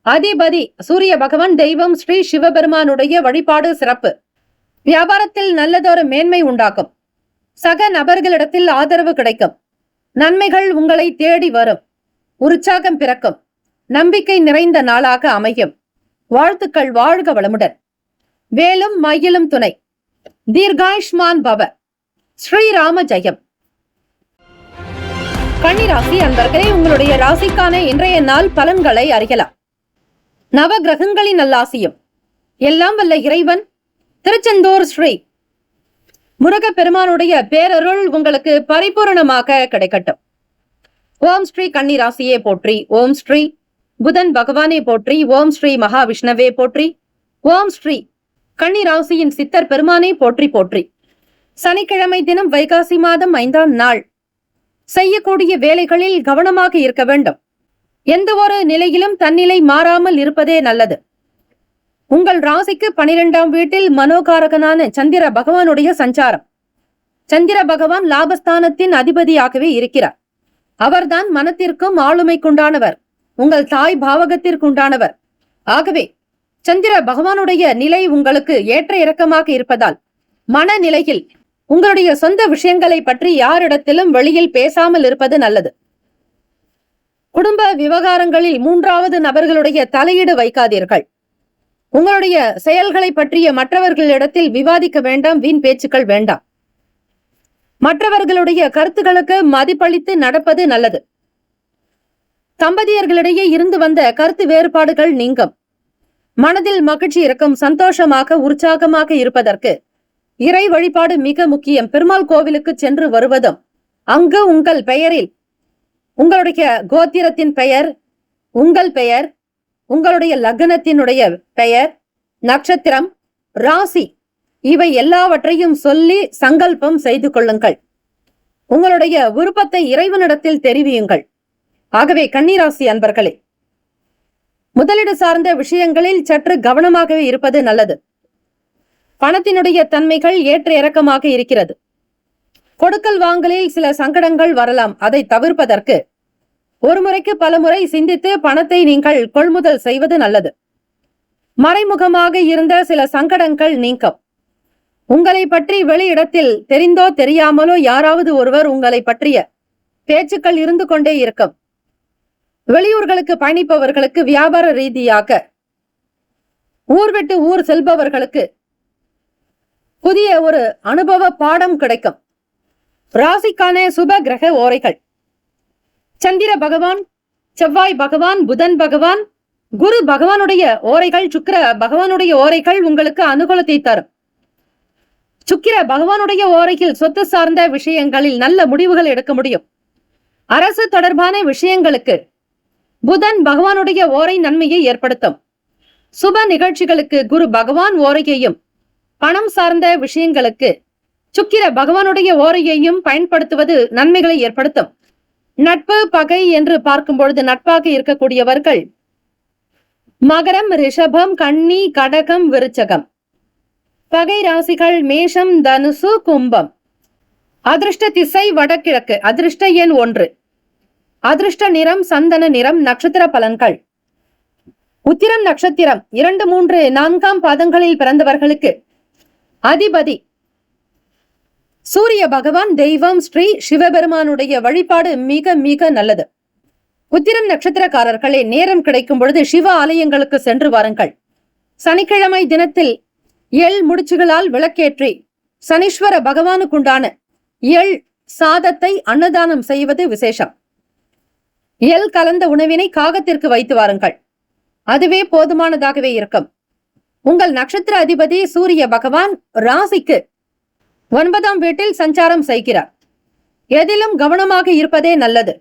அதிபதி சூரிய பகவான், தெய்வம் ஸ்ரீ சிவபெருமானுடைய வழிபாடு சிறப்பு. வியாபாரத்தில் நல்லதொரு மேன்மை உண்டாகும். சக நபர்களிடத்தில் ஆதரவு கிடைக்கும். நன்மைகள் உங்களை தேடி வரும். உற்சாகம் பிறக்கும். நம்பிக்கை நிறைந்த நாளாக அமையும். வாழ்த்துக்கள். வாழ்க வளமுடன். வேலும் மயிலும் துணை. தீர்காயுஷ்மான் பவ. ஸ்ரீராம ஜெயம். கன்னிராசி அன்பர்களே, உங்களுடைய ராசிக்கான இன்றைய நாள் பலன்களை அறியலாம். நவ கிரகங்களின் நல்லாசியும் எல்லாம் வல்ல இறைவன் திருச்செந்தூர் ஸ்ரீ முருக பெருமானுடைய பேரருள் உங்களுக்கு பரிபூரணமாக கிடைக்கட்டும். ஓம் ஸ்ரீ கன்னிராசியே போற்றி. ஓம் ஸ்ரீ புதன் பகவானே போற்றி. ஓம் ஸ்ரீ மகாவிஷ்ணவே போற்றி. ஓம் ஸ்ரீ கன்னிராசியின் சித்தர் பெருமானே போற்றி போற்றி. சனிக்கிழமை தினம் வைகாசி மாதம் 5ஆம் நாள். செய்யக்கூடிய வேலைகளில் கவனமாக இருக்க வேண்டும். எந்த ஒரு நிலையிலும் தன்னிலை மாறாமல் இருப்பதே நல்லது. உங்கள் ராசிக்கு 12ஆம் வீட்டில் மனோகாரகனான சந்திர பகவானுடைய சஞ்சாரம். சந்திர பகவான் லாபஸ்தானத்தின் அதிபதியாகவே இருக்கிறார். அவர்தான் மனத்திற்கும் ஆளுமைக்குண்டானவர். உங்கள் தாய் பாவகத்திற்குண்டானவர். ஆகவே சந்திர பகவானுடைய நிலை உங்களுக்கு ஏற்ற இறக்கமாக இருப்பதால் மனநிலையில் உங்களுடைய சொந்த விஷயங்களை பற்றி யாரிடத்திலும் வெளியில் பேசாமல் இருப்பது நல்லது. குடும்ப விவகாரங்களில் 3வது நபர்களுடைய தலையீடு வைக்காதீர்கள். உங்களுடைய செயல்களை பற்றிய மற்றவர்களிடத்தில் விவாதிக்க வேண்டாம். வீண் பேச்சுக்கள் வேண்டாம். மற்றவர்களுடைய கருத்துக்களுக்கு மதிப்பளித்து நடப்பது நல்லது. தம்பதியர்களிடையே இருந்து வந்த கருத்து வேறுபாடுகள் நீங்கும். மனதில் மகிழ்ச்சி இருக்கும். சந்தோஷமாக உற்சாகமாக இருப்பதற்கு இறை வழிபாடு மிக முக்கியம். பெருமாள் கோவிலுக்கு சென்று வருவதும், அங்கு உங்கள் பெயரில் உங்களுடைய கோத்திரத்தின் பெயர், உங்கள் பெயர், உங்களுடைய லக்னத்தினுடைய பெயர், நட்சத்திரம், ராசி இவை எல்லாவற்றையும் சொல்லி சங்கல்பம் செய்து கொள்ளுங்கள். உங்களுடைய விருப்பத்தை இறைவனிடத்தில் தெரிவியுங்கள். ஆகவே கன்னிராசி அன்பர்களே, முதலீடு சார்ந்த விஷயங்களில் சற்று கவனமாகவே இருப்பது நல்லது. பணத்தினுடைய தன்மைகள் ஏற்ற இறக்கமாக இருக்கிறது. கொடுக்கல் வாங்கலில் சில சங்கடங்கள் வரலாம். அதை தவிர்ப்பதற்கு ஒரு முறைக்கு பல முறை சிந்தித்து பணத்தை நீங்கள் கொள்முதல் செய்வது நல்லது. மறைமுகமாக இருந்த சில சங்கடங்கள் நீங்கும். உங்களை பற்றி வெளியிடத்தில் தெரிந்தோ தெரியாமலோ யாராவது ஒருவர் உங்களை பற்றிய பேச்சுக்கள் இருந்து கொண்டே இருக்கும். வெளியூர்களுக்கு பயணிப்பவர்களுக்கு, வியாபார ரீதியாக ஊர் விட்டு ஊர் செல்பவர்களுக்கு புதிய ஒரு அனுபவ பாடம் கிடைக்கும். ராசிக்கான சுப கிரக ஓரைகள். சந்திர பகவான், செவ்வாய் பகவான், புதன் பகவான், குரு பகவானுடைய ஓரைகள், சுக்கிர பகவானுடைய ஓரைகள் உங்களுக்கு அனுகூலத்தை தரும். சுக்கிர பகவானுடைய ஓரையில் சொத்து சார்ந்த விஷயங்களில் நல்ல முடிவுகள் எடுக்க முடியும். அரசு தொடர்பான விஷயங்களுக்கு புதன் பகவானுடைய ஓரை நன்மையை ஏற்படுத்தும். சுப நிகழ்ச்சிகளுக்கு குரு பகவான் ஓரையையும், பணம் சார்ந்த விஷயங்களுக்கு சுக்கிர பகவானுடைய ஓரையையும் பயன்படுத்துவது நன்மைகளை ஏற்படுத்தும். நட்பு பகை என்று பார்க்கும் பொழுது நட்பாக இருக்கக்கூடியவர்கள் மகரம், ரிஷபம், கன்னி, கடகம், விருச்சகம். பகை ராசிகள் மேஷம், தனுசு, கும்பம். அதிர்ஷ்ட திசை வடகிழக்கு. அதிர்ஷ்ட எண் 1. அதிர்ஷ்ட நிறம் சந்தன நிறம். நட்சத்திர பலன்கள். உத்திரம் நட்சத்திரம் 2, 3, 4ஆம் பாதங்களில் பிறந்தவர்களுக்கு அதிபதி சூரிய பகவான். தெய்வம் ஸ்ரீ சிவபெருமானுடைய வழிபாடு மிக மிக நல்லது. உத்திரம் நட்சத்திரக்காரர்களே, நேரம் கிடைக்கும் பொழுது சிவ ஆலயங்களுக்கு சென்று வாருங்கள். சனிக்கிழமை தினத்தில் எள் முடிச்சுகளால் விளக்கேற்றி சனீஸ்வர பகவானுக்குண்டான எள் சாதத்தை அன்னதானம் செய்வது விசேஷம். எள் கலந்த உணவினை காகத்திற்கு வைத்து வாருங்கள். அதுவே போதுமானதாகவே இருக்கும். உங்கள் நட்சத்திர அதிபதி சூரிய பகவான் ராசிக்கு 9ஆம் வீட்டில் சஞ்சாரம் செய்கிறார். எதிலும் கவனமாக இருப்பதே நல்லது.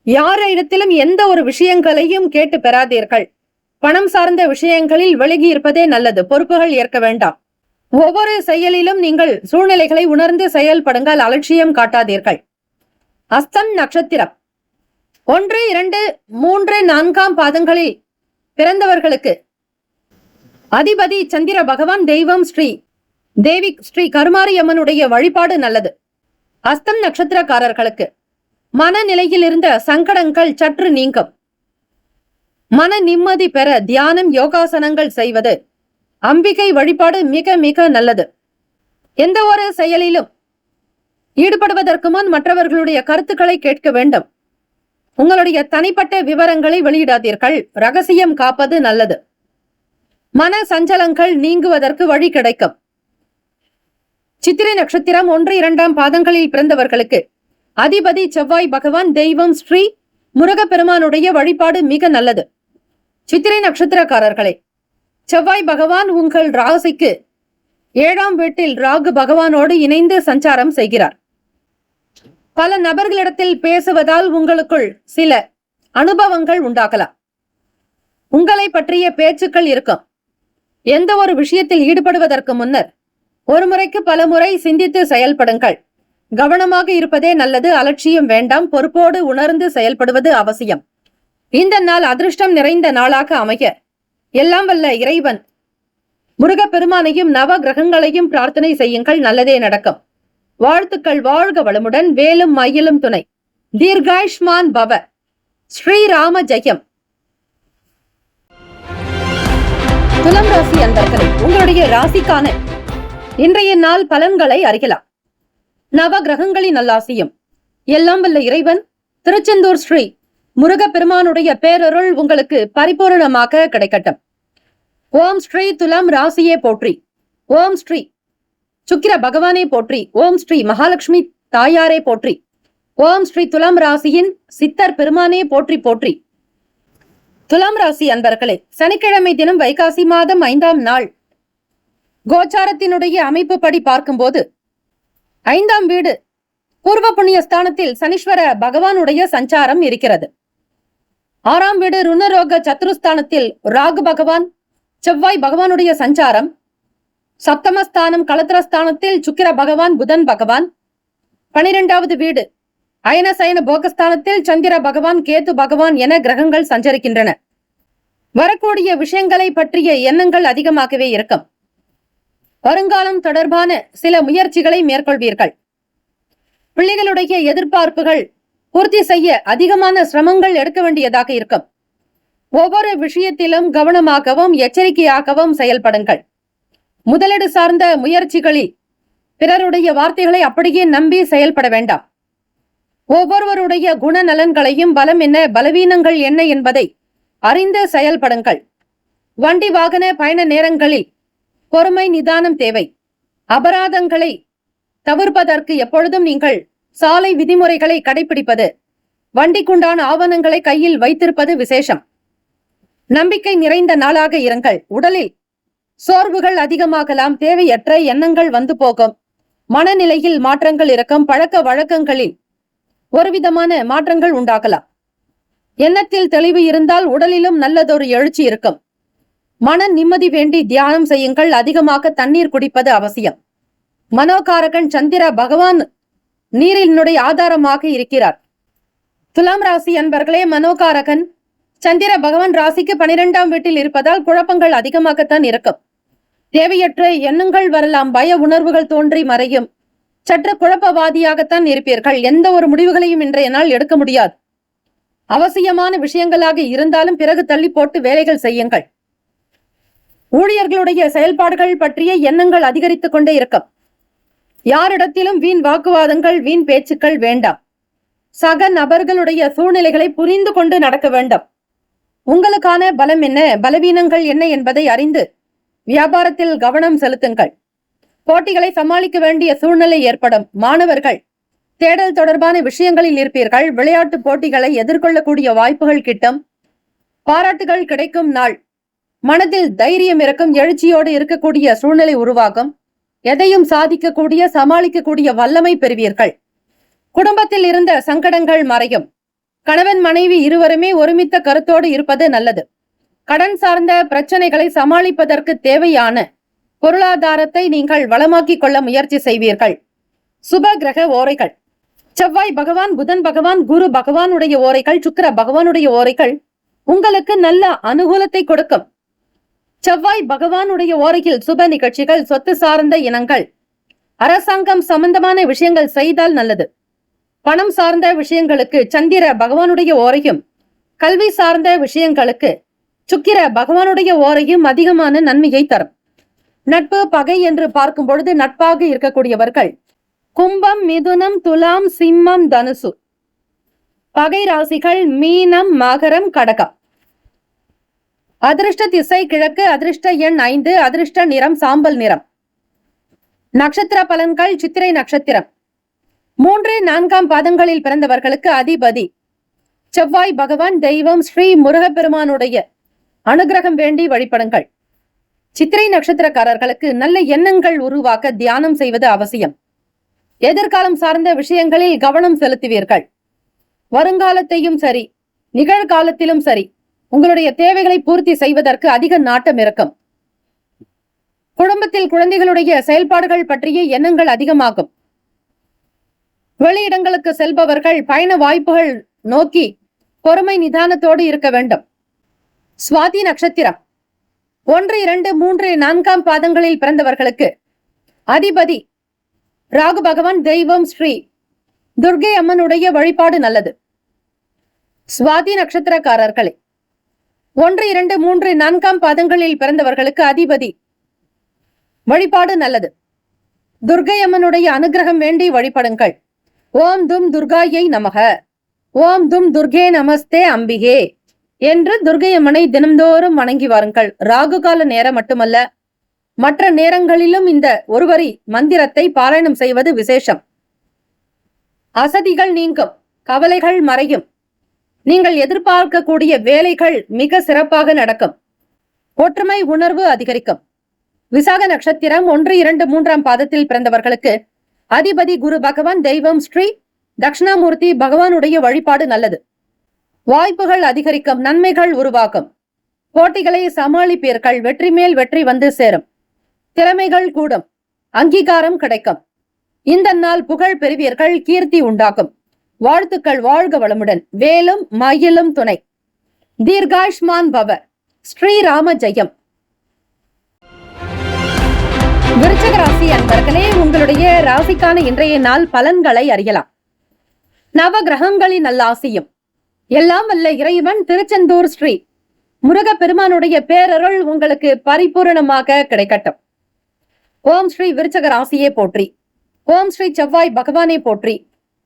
யாரிடத்திலும் எந்த ஒரு விஷயங்களையும் கேட்டு பெறாதீர்கள். பணம் சார்ந்த விஷயங்களில் விலகி இருப்பதே நல்லது. பொறுப்புகள் ஏற்க வேண்டாம். ஒவ்வொரு செயலிலும் நீங்கள் சூழ்நிலைகளை உணர்ந்து செயல்படுங்கள். அலட்சியம் காட்டாதீர்கள். அஸ்தம் நட்சத்திரம் 1, 2, 3, 4ஆம் பாதங்களில் பிறந்தவர்களுக்கு அதிபதி சந்திர பகவான். தெய்வம் ஸ்ரீ கருமாரியம்மனுடைய வழிபாடு நல்லது. அஸ்தம் நட்சத்திரக்காரர்களுக்கு மனநிலையில் இருந்த சங்கடங்கள் சற்று நீங்கும். மன நிம்மதி பெற தியானம், யோகாசனங்கள் செய்வது, அம்பிகை வழிபாடு மிக மிக நல்லது. எந்த ஒரு செயலிலும் ஈடுபடுவதற்கு முன் மற்றவர்களுடைய கருத்துக்களை கேட்க வேண்டும். உங்களுடைய தனிப்பட்ட விவரங்களை வெளியிடாதீர்கள். ரகசியம் காப்பது நல்லது. மன சஞ்சலங்கள் நீங்குவதற்கு வழி கிடைக்கும். சித்திரை நட்சத்திரம் 1, 2ஆம் பாதங்களில் பிறந்தவர்களுக்கு அதிபதி செவ்வாய் பகவான். தெய்வம் ஸ்ரீ முருகப்பெருமானுடைய வழிபாடு மிக நல்லது. சித்திரை நட்சத்திரக்காரர்களே, செவ்வாய் பகவான் உங்கள் ராசிக்கு 7ஆம் வீட்டில் ராகு பகவானோடு இணைந்து சஞ்சாரம் செய்கிறார். பல நபர்களிடத்தில் பேசுவதால் உங்களுக்குள் சில அனுபவங்கள் உண்டாகலாம். உங்களை பற்றிய பேச்சுக்கள் இருக்கும். எந்த ஒரு விஷயத்தில் ஈடுபடுவதற்கு முன்னர் ஒரு முறைக்கு பல முறை சிந்தித்து செயல்படுங்கள். கவனமாக இருப்பதே நல்லது. அலட்சியம் வேண்டாம். பொறுப்போடு உணர்ந்து செயல்படுவது அவசியம். இந்த நாள் அதிர்ஷ்டம் நிறைந்த நாளாக அமைய எல்லாம் வல்ல இறைவன் முருகப்பெருமானையும் நவ கிரகங்களையும் பிரார்த்தனை செய்யுங்கள். நல்லதே நடக்கும். வாழ்த்துக்கள். வாழ்க வளமுடன். வேலும் மயிலும் துணை. தீர்காயுஷ்மான் பவ. ஸ்ரீராம ஜெயம். துலாம் ராசி அன்பர்களே, உங்களுடைய ராசிக்கான இன்றைய நாள் பலன்களை அறியலாம். நவ கிரகங்களின் நல்லாசியும் எல்லாம் வல்ல இறைவன் திருச்செந்தூர் ஸ்ரீ முருகப்பெருமானுடைய பேரருள் உங்களுக்கு பரிபூரணமாக கிடைக்கட்டும். ஓம் ஸ்ரீ துலாம் ராசியே போற்றி. ஓம் ஸ்ரீ சுக்கிர பகவானே போற்றி. ஓம் ஸ்ரீ மகாலட்சுமி தாயாரே போற்றி. ஓம் ஸ்ரீ துலாம் ராசியின் சித்தர் பெருமானே போற்றி போற்றி. துலாம் ராசி அன்பர்களே, சனிக்கிழமை தினம் வைகாசி மாதம் 5ஆம் நாள் கோச்சாரத்தினுடைய அமைப்பு படி பார்க்கும்போது 5ஆம் வீடு பூர்வ புண்ணிய ஸ்தானத்தில் சனீஸ்வர பகவானுடைய சஞ்சாரம் இருக்கிறது. 6ஆம் வீடு ருணரோக சத்ருஸ்தானத்தில் ராகு பகவான் செவ்வாய் பகவானுடைய சஞ்சாரம். சப்தமஸ்தானம் களத்திரஸ்தானத்தில் சுக்கிர பகவான் புதன் பகவான். 12வது வீடு அயனசயன போகஸ்தானத்தில் சந்திர பகவான் கேது பகவான் என கிரகங்கள் சஞ்சரிக்கின்றன. வரக்கூடிய விஷயங்களை பற்றிய எண்ணங்கள் அதிகமாகவே இருக்கும். வருங்காலம் தொடர்பான சில முயற்சிகளை மேற்கொள்வீர்கள். பிள்ளைகளுடைய எதிர்பார்ப்புகள் பூர்த்தி செய்ய அதிகமான சிரமங்கள் எடுக்க வேண்டியதாக இருக்கும். ஒவ்வொரு விஷயத்திலும் கவனமாகவும் எச்சரிக்கையாகவும் செயல்படுங்கள். முதலீடு சார்ந்த முயற்சிகளில் பிறருடைய வார்த்தைகளை அப்படியே நம்பி செயல்பட வேண்டாம். ஒவ்வொருவருடைய குணநலன்களையும் பலம் என்ன பலவீனங்கள் என்ன என்பதை அறிந்து செயல்படுங்கள். வண்டி வாகன பயண நேரங்களில் பொறுமை நிதானம் தேவை. அபராதங்களை தவிர்ப்பதற்கு எப்பொழுதும் நீங்கள் சாலை விதிமுறைகளை கடைபிடிப்பது வண்டிக்குண்டான ஆவணங்களை கையில் வைத்திருப்பது விசேஷம். நம்பிக்கை நிறைந்த நாளாக இருங்கள். உடலில் சோர்வுகள் அதிகமாகலாம். தேவையற்ற எண்ணங்கள் வந்து போகும். மனநிலையில் மாற்றங்கள் இருக்கும். பழக்க வழக்கங்களில் ஒருவிதமான மாற்றங்கள் உண்டாகலாம். எண்ணத்தில் தெளிவு இருந்தால் உடலிலும் நல்லதொரு எழுச்சி இருக்கும். மன நிம்மதி வேண்டி தியானம் செய்யுங்கள். அதிகமாக தண்ணீர் குடிப்பது அவசியம். மனோகாரகன் சந்திர பகவான் நீரினுடைய ஆதாரமாக இருக்கிறார். துலாம் ராசி அன்பர்களே, மனோகாரகன் சந்திர பகவான் ராசிக்கு 12ஆம் வீட்டில் இருப்பதால் குழப்பங்கள் அதிகமாகத்தான் இருக்கும். தேவையற்ற எண்ணங்கள் வரலாம். பய உணர்வுகள் தோன்றி மறையும். சற்று குழப்பவாதியாகத்தான் இருப்பீர்கள். எந்த ஒரு முடிவுகளையும் இன்றைய நாள் எடுக்க முடியாது. அவசியமான விஷயங்களாக இருந்தாலும் பிறகு தள்ளி போட்டு வேலைகள் செய்யுங்கள். ஊழியர்களுடைய செயல்பாடுகள் பற்றிய எண்ணங்கள் அதிகரித்துக் கொண்டே இருக்கும். யாரிடத்திலும் வீண் வாக்குவாதங்கள், வீண் பேச்சுக்கள் வேண்டாம். சக நபர்களுடைய சூழ்நிலைகளை புரிந்து கொண்டு நடக்க வேண்டும். உங்களுக்கான பலம் என்ன, பலவீனங்கள் என்ன என்பதை அறிந்து வியாபாரத்தில் கவனம் செலுத்துங்கள். போட்டிகளை சமாளிக்க வேண்டிய சூழ்நிலை ஏற்படும். மாணவர்கள் தேடல் தொடர்பான விஷயங்களில் இருப்பீர்கள். விளையாட்டு போட்டிகளை எதிர்கொள்ளக்கூடிய வாய்ப்புகள் கிட்டும். பாராட்டுகள் கிடைக்கும் நாள். மனதில் தைரியம் இருக்கும். எழுச்சியோடு இருக்கக்கூடிய சூழ்நிலை உருவாகும். எதையும் சாதிக்கக்கூடிய, சமாளிக்கக்கூடிய வல்லமை பெறுவீர்கள். குடும்பத்தில் இருந்த சங்கடங்கள் மறையும். கணவன் மனைவி இருவருமே ஒருமித்த கருத்தோடு இருப்பது நல்லது. கடன் சார்ந்த பிரச்சனைகளை சமாளிப்பதற்கு தேவையான பொருளாதாரத்தை நீங்கள் வளமாக்கிக் கொள்ள முயற்சி செய்வீர்கள். சுப கிரக ஓரைகள்: செவ்வாய் பகவான், புதன் பகவான், குரு பகவானுடைய ஓரைகள், சுக்கிர பகவானுடைய ஓரைகள் உங்களுக்கு நல்ல அனுகூலத்தை கொடுக்கும். செவ்வாய் பகவானுடைய ஓரையில் சுப நிகழ்ச்சிகள், சொத்து சார்ந்த இனங்கள், அரசாங்கம் சம்பந்தமான விஷயங்கள் செய்தால் நல்லது. பணம் சார்ந்த விஷயங்களுக்கு சந்திர பகவானுடைய ஓரையும், கல்வி சார்ந்த விஷயங்களுக்கு சுக்கிர பகவானுடைய ஓரையும் அதிகமான நன்மையை தரும். நட்பு பகை என்று பார்க்கும் பொழுது நட்பாக இருக்கக்கூடியவர்கள் கும்பம், மிதுனம், துலாம், சிம்மம், தனுசு. பகை ராசிகள் மீனம், மகரம், கடகம். அதிர்ஷ்ட திசை கிழக்கு. அதிர்ஷ்ட எண் 5. அதிர்ஷ்ட நிறம் சாம்பல் நிறம். நட்சத்திர பலன்கள்: சித்திரை நட்சத்திரம் 3, 4ஆம் பாதங்களில் பிறந்தவர்களுக்கு அதிபதி செவ்வாய் பகவான். தெய்வம் ஸ்ரீ முருகப்பெருமானுடைய அனுகிரகம் வேண்டி வழிபடுங்கள். சித்திரை நட்சத்திரக்காரர்களுக்கு நல்ல எண்ணங்கள் உருவாக்க தியானம் செய்வது அவசியம். எதிர்காலம் சார்ந்த விஷயங்களில் கவனம் செலுத்துவீர்கள். வருங்காலத்தையும் சரி, நிகழ்காலத்திலும் சரி, உங்களுடைய தேவைகளை பூர்த்தி செய்வதற்கு அதிக நாட்டம் இருக்கும். குடும்பத்தில் குழந்தைகளுடைய செயல்பாடுகள் பற்றிய எண்ணங்கள் அதிகமாகும். வெளியிடங்களுக்கு செல்பவர்கள் பயண வாய்ப்புகள் நோக்கி பொறுமை நிதானத்தோடு இருக்க வேண்டும். சுவாதி நட்சத்திரம் 1, 2, 3, 4ஆம் பாதங்களில் பிறந்தவர்களுக்கு அதிபதி ராகு பகவான். தெய்வம் ஸ்ரீ துர்கை அம்மனுடைய வழிபாடு நல்லது. சுவாதி நட்சத்திரக்காரர்களே, 1, 2, 3, 4ஆம் பாதங்களில் பிறந்தவர்களுக்கு அதிபதி வழிபாடு நல்லது. துர்கை அம்மனுடைய அனுகிரகம் வேண்டி வழிபடுங்கள். ஓம் தும் துர்காயை நமக, ஓம் தும் துர்கே நமஸ்தே அம்பிகே என்று துர்கை அம்மனை தினம்தோறும் வணங்கி வாருங்கள். ராகு கால நேரம் மட்டுமல்ல, மற்ற நேரங்களிலும் இந்த ஒருவரி மந்திரத்தை பாராயணம் செய்வது விசேஷம். அசதிகள் நீங்கும். கவலைகள் மறையும். நீங்கள் எதிர்பார்க்கக்கூடிய வேலைகள் மிக சிறப்பாக நடக்கும். ஒற்றுமை உணர்வு அதிகரிக்கும். விசாக நட்சத்திரம் 1, 2, 3ஆம் பாதத்தில் பிறந்தவர்களுக்கு அதிபதி குரு பகவான். தெய்வம் ஸ்ரீ தட்சிணாமூர்த்தி பகவானுடைய வழிபாடு நல்லது. வாய்ப்புகள் அதிகரிக்கும். நன்மைகள் உருவாகும். போட்டிகளை சமாளிப்பீர்கள். வெற்றி மேல் வெற்றி வந்து சேரும். திறமைகள் கூடும். அங்கீகாரம் கிடைக்கும். இந்த நாள் புகழ் பெறுவீர்கள். கீர்த்தி உண்டாகும். வாழ்த்துக்கள். வாழ்க வளமுடன். வேலும் மயிலும் துணை. தீர்காயுஷ்மான் பவ. ஸ்ரீராம ஜெயம். விருச்சிக ராசி அன்பர்களே, உங்களுடைய ராசிக்கான இன்றைய நாள் பலன்களை அறியலாம். நவ கிரகங்களின் நல்லாசியும் எல்லாம் வல்ல இறைவன் திருச்செந்தூர் ஸ்ரீ முருகப்பெருமானுடைய பேரருள் உங்களுக்கு பரிபூரணமாக கிடைக்கட்டும். ஓம் ஸ்ரீ விருச்சிக ராசியே போற்றி. ஓம் ஸ்ரீ செவ்வாய் பகவானே போற்றி.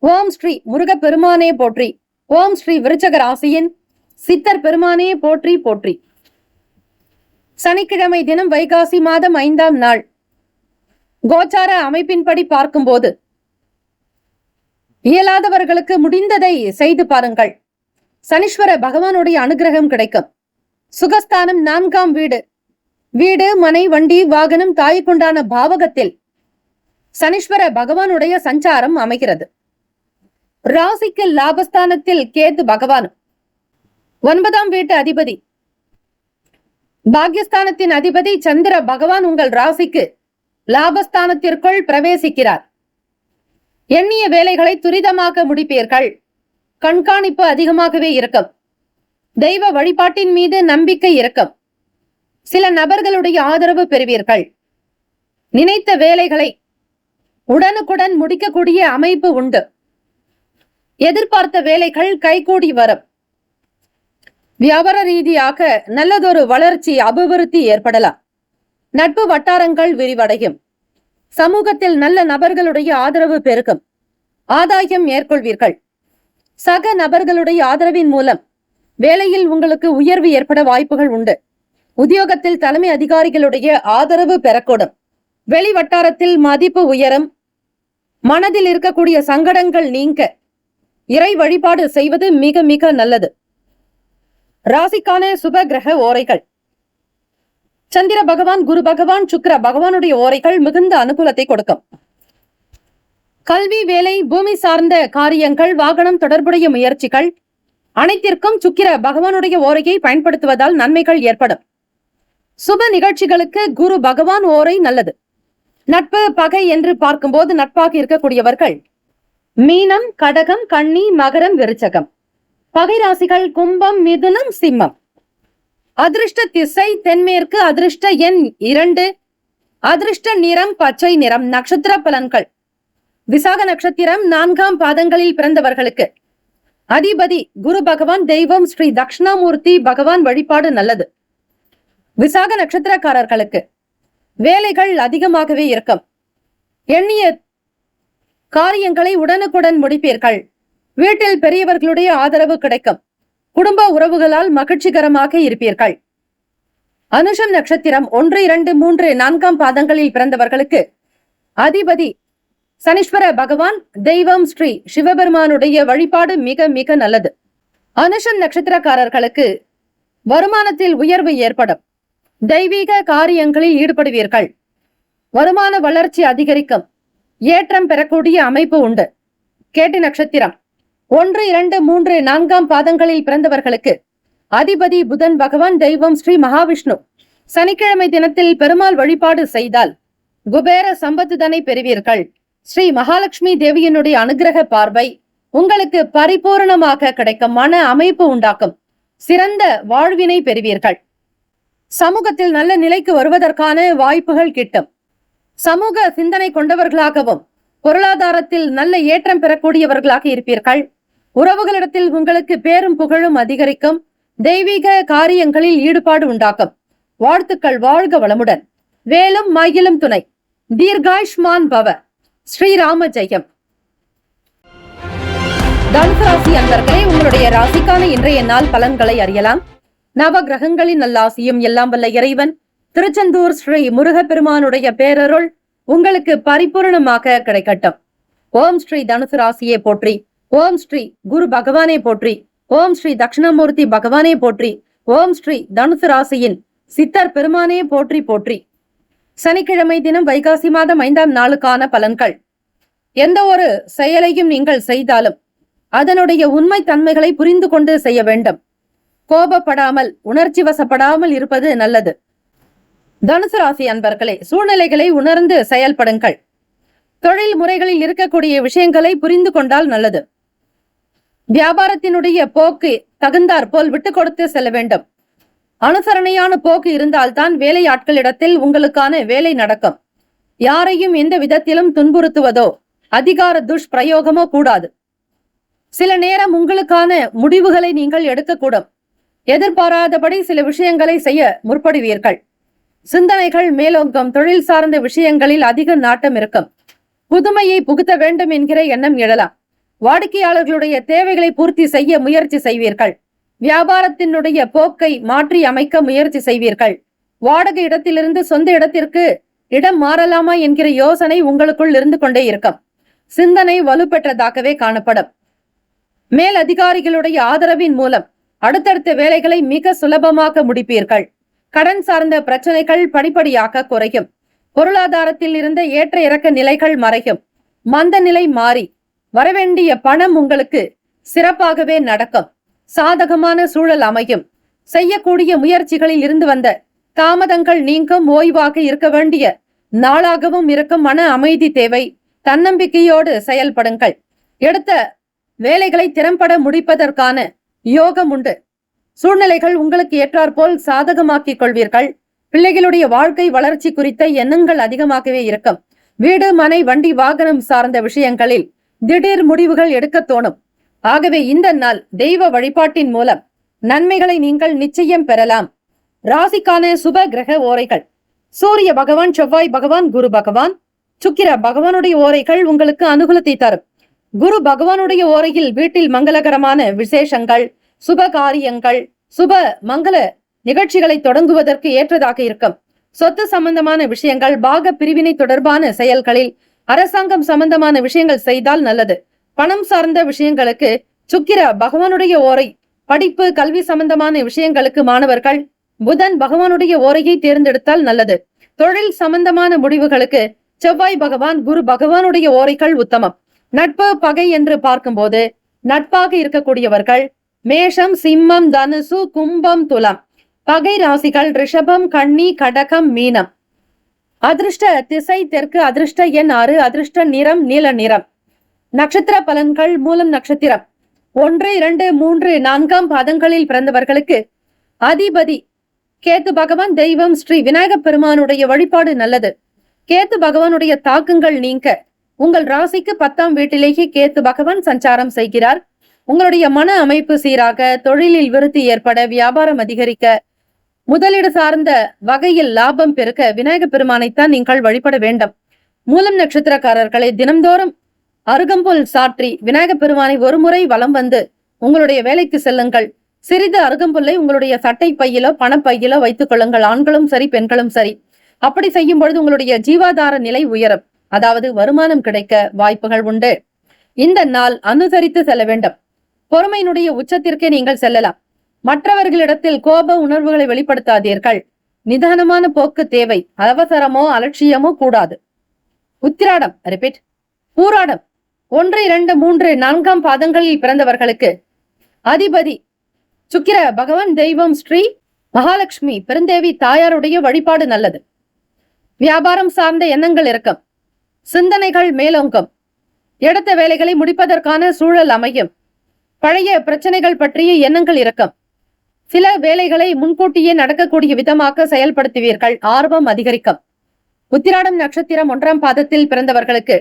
ஓம் ஸ்ரீ முருகப்பெருமானே போற்றி. ஓம் ஸ்ரீ விருச்சிக ராசியின் சித்தர் பெருமானே போற்றி போற்றி. சனிக்கிழமை தினம் வைகாசி மாதம் 5ஆம் நாள் கோச்சார அமைப்பின்படி பார்க்கும்போது இயலாதவர்களுக்கு முடிந்ததை செய்து பாருங்கள். சனீஸ்வர பகவானுடைய அனுகிரகம் கிடைக்கும். சுகஸ்தானம் 4ஆம் வீடு. வீடு, மனை, வண்டி, வாகனம், தாய்க்குண்டான பாவகத்தில் சனீஸ்வர பகவானுடைய சஞ்சாரம் அமைகிறது. ராசிக்கு லாபஸ்தானத்தில் கேது பகவான் 9ஆம் வீட்டு அதிபதி. பாக்யஸ்தானத்தின் அதிபதி சந்திர பகவான் உங்கள் ராசிக்கு லாபஸ்தானத்திற்குள் பிரவேசிக்கிறார். எண்ணிய வேலைகளை துரிதமாக முடிப்பீர்கள். கண்காணிப்பு அதிகமாகவே இருக்கும். தெய்வ வழிபாட்டின் மீது நம்பிக்கை இருக்கும். சில நபர்களுடைய ஆதரவு பெறுவீர்கள். நினைத்த வேலைகளை உடனுக்குடன் முடிக்கக்கூடிய அமைப்பு உண்டு. எதிர்பார்த்த வேலைகள் கைகூடி வரும். வியாபார ரீதியாக நல்லதொரு வளர்ச்சி, அபிவிருத்தி ஏற்படலாம். நட்பு வட்டாரங்கள் விரிவடையும். சமூகத்தில் நல்ல நபர்களுடைய ஆதரவு பெருகும். ஆதாயம் மேற்கொள்வீர்கள். சக நபர்களுடைய ஆதரவின் மூலம் வேலையில் உங்களுக்கு உயர்வு ஏற்பட வாய்ப்புகள் உண்டு. உத்தியோகத்தில் தலைமை அதிகாரிகளுடைய ஆதரவு பெறக்கூடும். வெளி வட்டாரத்தில் மதிப்பு உயரும். மனதில் இருக்கக்கூடிய சங்கடங்கள் நீங்க இறை வழிபாடு செய்வது மிக மிக நல்லது. ராசிக்கான சுப கிரக ஓரைகள். சந்திர பகவான், குரு பகவான், சுக்கிர பகவானுடைய ஓரைகள் மிகுந்த அனுகூலத்தை கொடுக்கும். கல்வி, வேலை, பூமி சார்ந்த காரியங்கள், வாகனம் தொடர்புடைய முயற்சிகள் அனைத்திற்கும் சுக்கிர பகவானுடைய ஓரையை பயன்படுத்துவதால் நன்மைகள் ஏற்படும். சுப நிகழ்ச்சிகளுக்கு குரு பகவான் ஓரை நல்லது. நட்பு, பகை என்று பார்க்கும்போது நட்பாக இருக்கக்கூடியவர்கள் மீனம், கடகம், கன்னி, மகரம், விருச்சகம். பகை ராசிகள் கும்பம், மிதுனம், சிம்மம். அதிர்ஷ்ட திசை தென்மேற்கு. அதிர்ஷ்ட எண் 2. அதிர்ஷ்ட நிறம் பச்சை நிறம். நட்சத்திர பலன்கள். விசாக நட்சத்திரம் 4ஆம் பாதங்களில் பிறந்தவர்களுக்கு அதிபதி குரு பகவான், தெய்வம் ஸ்ரீ தட்சிணாமூர்த்தி பகவான் வழிபாடு நல்லது. விசாக நட்சத்திரக்காரர்களுக்கு வேலைகள் அதிகமாகவே இருக்கும். எண்ணிய காரியங்களை உடனுக்குடன் முடிப்பீர்கள். வீட்டில் பெரியவர்களுடைய ஆதரவு கிடைக்கும். குடும்ப உறவுகளால் மகிழ்ச்சிகரமாக இருப்பீர்கள். அனுஷம் நட்சத்திரம் 1, 2, 3, 4ஆம் பாதங்களில் பிறந்தவர்களுக்கு அதிபதி சனீஸ்வர பகவான், தெய்வம் ஸ்ரீ சிவபெருமானுடைய வழிபாடு மிக மிக நல்லது. அனுஷம் நட்சத்திரக்காரர்களுக்கு வருமானத்தில் உயர்வு ஏற்படும். தெய்வீக காரியங்களில் ஈடுபடுவீர்கள். வருமான வளர்ச்சி அதிகரிக்கும். ஏற்றம் பெறக்கூடிய அமைப்பு உண்டு. கேட்டி நட்சத்திரம் 1, 2, 3, 4ஆம் பாதங்களில் பிறந்தவர்களுக்கு அதிபதி புதன் பகவான், தெய்வம் ஸ்ரீ மகாவிஷ்ணு. சனிக்கிழமை தினத்தில் பெருமாள் வழிபாடு செய்தால் குபேர சம்பத்துதனை பெறுவீர்கள். ஸ்ரீ மகாலட்சுமி தேவியினுடைய அனுகிரக பார்வை உங்களுக்கு பரிபூரணமாக கிடைக்கும். மன அமைப்பு உண்டாக்கும். சிறந்த வாழ்வினை பெறுவீர்கள். சமூகத்தில் நல்ல நிலைக்கு வருவதற்கான வாய்ப்புகள் கிட்டும். சமூக சிந்தனை கொண்டவர்களாகவும் பொருளாதாரத்தில் நல்ல ஏற்றம் பெறக்கூடியவர்களாக இருப்பீர்கள். உறவுகளிடத்தில் உங்களுக்கு பேரும் புகழும் அதிகரிக்கும். தெய்வீக காரியங்களில் ஈடுபாடு உண்டாக்கும். வாழ்த்துக்கள். வாழ்க வளமுடன். வேலும் மயிலும் துணை. தீர்காயுஷ்மான் பவ. ஸ்ரீராம ஜெயம். தனுசு ராசி அன்பர்களே, உங்களுடைய ராசிக்கான இன்றைய நாள் பலன்களை அறியலாம். நவ கிரகங்களின் நல்லாசியும் எல்லாம் வல்ல இறைவன் திருச்செந்தூர் ஸ்ரீ முருகப்பெருமானுடைய பேரருள் உங்களுக்கு பரிபூர்ணமாக கிடைக்கட்டும். ஓம் ஸ்ரீ தனுசு ராசியே போற்றி. ஓம் ஸ்ரீ குரு பகவானே போற்றி. ஓம் ஸ்ரீ தட்சிணாமூர்த்தி பகவானே போற்றி. ஓம் ஸ்ரீ தனுசு ராசியின் சித்தர் பெருமானே போற்றி போற்றி. சனிக்கிழமை தினம் வைகாசி மாதம் 5ஆம் நாளுக்கான பலன்கள். எந்த ஒரு செயலையும் நீங்கள் செய்தாலும் அதனுடைய உண்மை தன்மைகளை புரிந்து கொண்டு செய்ய வேண்டும். கோபப்படாமல், உணர்ச்சி வசப்படாமல் இருப்பது நல்லது. தனுசு ராசி அன்பர்களே, சூழ்நிலைகளை உணர்ந்து செயல்படுங்கள். தொழில் முறைகளில் இருக்கக்கூடிய விஷயங்களை புரிந்து கொண்டால் நல்லது. வியாபாரத்தினுடைய போக்கு தகுந்தாற் போல் விட்டு கொடுத்து செல்ல வேண்டும். அனுசரணையான போக்கு இருந்தால்தான் வேலையாட்களிடத்தில் உங்களுக்கான வேலை நடக்கும். யாரையும் எந்த விதத்திலும் துன்புறுத்துவதோ அதிகார துஷ்பிரயோகமோ கூடாது. சில நேரம் உங்களுக்கான முடிவுகளை நீங்கள் எடுக்கக்கூடும். எதிர்பாராதபடி சில விஷயங்களை செய்ய முற்படுவீர்கள். சிந்தனைகள் மேலோங்கும். தொழில் சார்ந்த விஷயங்களில் அதிக நாட்டம் இருக்கும். புதுமையை புகுத்த வேண்டும் என்கிற எண்ணம் எழலாம். வாடிக்கையாளர்களுடைய தேவைகளை பூர்த்தி செய்ய முயற்சி செய்வீர்கள். வியாபாரத்தினுடைய போக்கை மாற்றி அமைக்க முயற்சி செய்வீர்கள். வாடகை இடத்திலிருந்து சொந்த இடத்திற்கு இடம் மாறலாமா என்கிற யோசனை உங்களுக்குள் இருந்து கொண்டே இருக்கும். சிந்தனை வலுப்பெற்றதாகவே காணப்படும். மேல் அதிகாரிகளுடைய ஆதரவின் மூலம் அடுத்தடுத்த வேலைகளை மிக சுலபமாக முடிப்பீர்கள். கடன் சார்ந்த பிரச்சனைகள் படிப்படியாக குறையும். பொருளாதாரத்தில் இருந்த ஏற்ற இறக்க நிலைகள் மறையும். மந்த நிலை மாறி வரவேண்டிய பணம் உங்களுக்கு சிறப்பாகவே நடக்கும். சாதகமான சூழல் அமையும். செய்யக்கூடிய முயற்சிகளில் இருந்து வந்த தாமதங்கள் நீங்கும். ஓய்வாக இருக்க வேண்டிய நாளாகவும் இருக்கும். மன அமைதி தேவை. தன்னம்பிக்கையோடு செயல்படுங்கள். எடுத்த வேலைகளை திறம்பட முடிப்பதற்கான யோகம் உண்டு. சூழ்நிலைகள் உங்களுக்கு ஏற்றாற்போல் சாதகமாக்கிக் கொள்வீர்கள். பிள்ளைகளுடைய வாழ்க்கை வளர்ச்சி குறித்த எண்ணங்கள் அதிகமாகவே இருக்கும். வீடு, மனை, வண்டி, வாகனம் சார்ந்த விஷயங்களில் திடீர் முடிவுகள் எடுக்க தோணும். ஆகவே இந்த நாள் தெய்வ வழிபாட்டின் மூலம் நன்மைகளை நீங்கள் நிச்சயம் பெறலாம். ராசிக்கான சுப கிரக ஓரைகள்: சூரிய பகவான், செவ்வாய் பகவான், குரு பகவான், சுக்கிர பகவானுடைய ஓரைகள் உங்களுக்கு அனுகூலத்தை தரும். குரு பகவானுடைய ஓரையில் வீட்டில் மங்களகரமான விசேஷங்கள், சுப காரியங்கள், சுப மங்கள நிகழ்ச்சிகளை தொடங்குவதற்கு ஏற்றதாக இருக்கும். சொத்து சம்பந்தமான விஷயங்கள், பாக பிரிவினை தொடர்பான செயல்களில் அரசாங்கம் சம்பந்தமான விஷயங்கள் செய்தால் நல்லது. பணம் சார்ந்த விஷயங்களுக்கு சுக்கிர பகவானுடைய ஓரை. படிப்பு, கல்வி சம்பந்தமான விஷயங்களுக்கு மாணவர்கள் புதன் பகவானுடைய ஓரையை தேர்ந்தெடுத்தால் நல்லது. தொழில் சம்பந்தமான முடிவுகளுக்கு செவ்வாய் பகவான், குரு பகவானுடைய ஓரைகள் உத்தமம். நட்பு, பகை என்று பார்க்கும்போது நட்பாக இருக்கக்கூடியவர்கள் மேஷம், சிம்மம், தனுசு, கும்பம், துலாம். பகை ராசிகள் ரிஷபம், கன்னி, கடகம், மீனம். அதிர்ஷ்ட திசை தெற்கு. அதிர்ஷ்ட எண் 6. அதிர்ஷ்ட நிறம் நீல நிறம். நட்சத்திர பலன்கள்: மூலம் நட்சத்திரம் 1, 2, 3, 4 பாதங்களில் பிறந்தவர்களுக்கு அதிபதி கேத்து பகவான். தெய்வம் ஸ்ரீ விநாயக பெருமானுடைய வழிபாடு நல்லது. கேத்து பகவானுடைய தாக்கங்கள் நீங்க உங்கள் ராசிக்கு 10ஆம் வீட்டிலேயே கேத்து பகவான் சஞ்சாரம் செய்கிறார். உங்களுடைய மன அமைப்பு சீராக, தொழிலில் விருத்தி ஏற்பட, வியாபாரம் அதிகரிக்க, முதலீடு சார்ந்த வகையில் லாபம் பெருக்க விநாயக பெருமானைத்தான் நீங்கள் வழிபட வேண்டும். மூலம் நட்சத்திரக்காரர்களை தினம்தோறும் அருகம்புல் சாற்றி விநாயக பெருமானை ஒரு முறை வலம் வந்து உங்களுடைய வேலைக்கு செல்லுங்கள். சிறிது அருகம்புல்லை உங்களுடைய சட்டை பையிலோ பணப்பையிலோ வைத்துக் கொள்ளுங்கள். ஆண்களும் சரி, பெண்களும் சரி. அப்படி செய்யும் பொழுது உங்களுடைய ஜீவாதார நிலை உயரும். அதாவது வருமானம் கிடைக்க வாய்ப்புகள் உண்டு. இந்த நாள் அனுசரித்து செல்ல வேண்டும். பொறுமையினுடைய உச்சத்திற்கே நீங்கள் செல்லலாம். மற்றவர்களிடத்தில் கோப உணர்வுகளை வெளிப்படுத்தாதீர்கள். நிதானமான போக்கு தேவை. அவசரமோ அலட்சியமோ கூடாது. உத்திராடம், ரிப்பீட், பூராடம் 1, 2, 3, 4 பாதங்களில் பிறந்தவர்களுக்கு அதிபதி சுக்கிர பகவான். தெய்வம் ஸ்ரீ மகாலட்சுமி பெருந்தேவி தாயாருடைய வழிபாடு நல்லது. வியாபாரம் சார்ந்த எண்ணங்கள் இருக்கும். சிந்தனைகள் மேலோங்கும். எடுத்த வேலைகளை முடிப்பதற்கான சூழல் அமையும். பழைய பிரச்சனைகள் பற்றிய எண்ணங்கள் இருக்கும். சில வேலைகளை முன்கூட்டியே நடக்கக்கூடிய விதமாக செயல்படுத்துவீர்கள். ஆர்வம் அதிகரிக்கும். உத்திராடம் நட்சத்திரம் 1ஆம் பாதத்தில் பிறந்தவர்களுக்கு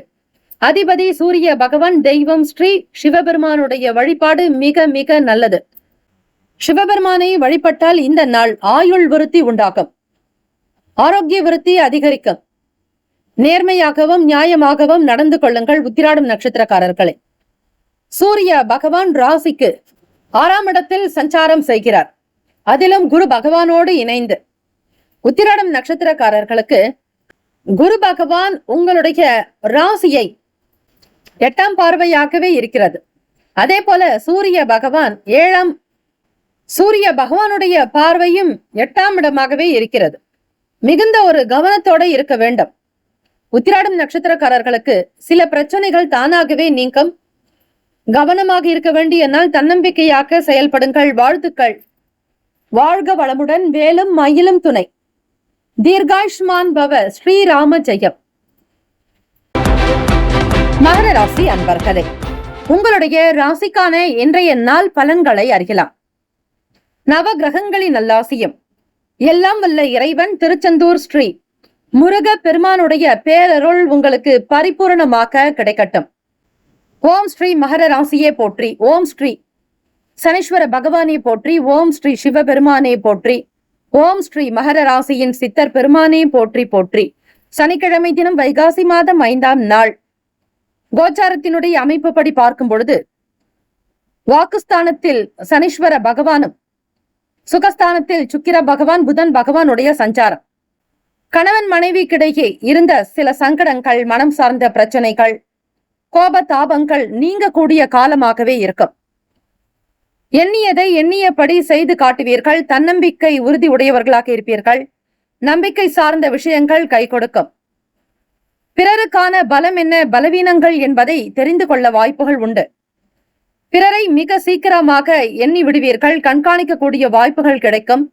அதிபதி சூரிய பகவான். தெய்வம் ஸ்ரீ சிவபெருமானுடைய வழிபாடு மிக மிக நல்லது. சிவபெருமானை வழிபட்டால் இந்த நாள் ஆயுள் விருத்தி உண்டாகும். ஆரோக்கிய விருத்தி அதிகரிக்கும். நேர்மையாகவும் நியாயமாகவும் நடந்து கொள்ளுங்கள் உத்திராடம் நட்சத்திரக்காரர்களை. சூரிய பகவான் ராசிக்கு 6ஆம் இடத்தில் சஞ்சாரம் செய்கிறார். அதிலும் குரு பகவானோடு இணைந்து. உத்திராடம் நட்சத்திரக்காரர்களுக்கு குரு பகவான் உங்களுடைய ராசியை 8ஆம் பார்வையாகவே இருக்கிறது. அதே போல சூரிய பகவானுடைய பார்வையும் 8ஆம் இடமாகவே இருக்கிறது. மிகுந்த ஒரு கவனத்தோட இருக்க வேண்டும். உத்திராடம் நட்சத்திரக்காரர்களுக்கு சில பிரச்சனைகள் தானாகவே நீங்கும். கவனமாக இருக்க வேண்டிய நாள். தன்னம்பிக்கையாக செயல்படுங்கள். வாழ்த்துக்கள். வாழ்க வளமுடன். வேலும் மயிலும் துணை. தீர்காயுஷ்மான் பவ. ஸ்ரீராம ஜெயம். மகர ராசி அன்பர்களே, உங்களுடைய ராசிக்கான இன்றைய நாள் பலன்களை அறியலாம். நவ கிரகங்களின் நல்லாசியம் எல்லாம் வல்ல இறைவன் திருச்செந்தூர் ஸ்ரீ முருக பெருமானுடைய பேரருள் உங்களுக்கு பரிபூரணமாக கிடைக்கட்டும். ஓம் ஸ்ரீ மகர ராசியே போற்றி. ஓம் ஸ்ரீ சனீஸ்வர பகவானே போற்றி. ஓம் ஸ்ரீ சிவபெருமானே போற்றி. ஓம் ஸ்ரீ மகர ராசியின் சித்தர் பெருமானே போற்றி போற்றி. சனிக்கிழமை தினம் வைகாசி மாதம் 5ஆம் நாள். கோச்சாரத்தினுடைய அமைப்புப்படி பார்க்கும் பொழுது வாக்குஸ்தானத்தில் சனீஸ்வர பகவானும் சுகஸ்தானத்தில் சுக்கிர பகவான் புதன் பகவானுடைய சஞ்சாரம். கணவன் மனைவிக்கிடையே இருந்த சில சங்கடங்கள், மனம் சார்ந்த பிரச்சனைகள், கோப தாபங்கள் நீங்கக்கூடிய காலமாகவே இருக்கும். எண்ணியதை எண்ணியபடி செய்து காட்டுவீர்கள். தன்னம்பிக்கை உறுதி உடையவர்களாக இருப்பீர்கள். நம்பிக்கை சார்ந்த விஷயங்கள் கை கொடுக்கும். பிறருக்கான பலம் என்ன, பலவீனங்கள் என்பதை தெரிந்து கொள்ள வாய்ப்புகள் உண்டு. பிறரை மிக சீக்கிரமாக எண்ணி விடுவீர்கள். கண்காணிக்கக்கூடிய வாய்ப்புகள் கிடைக்கும்.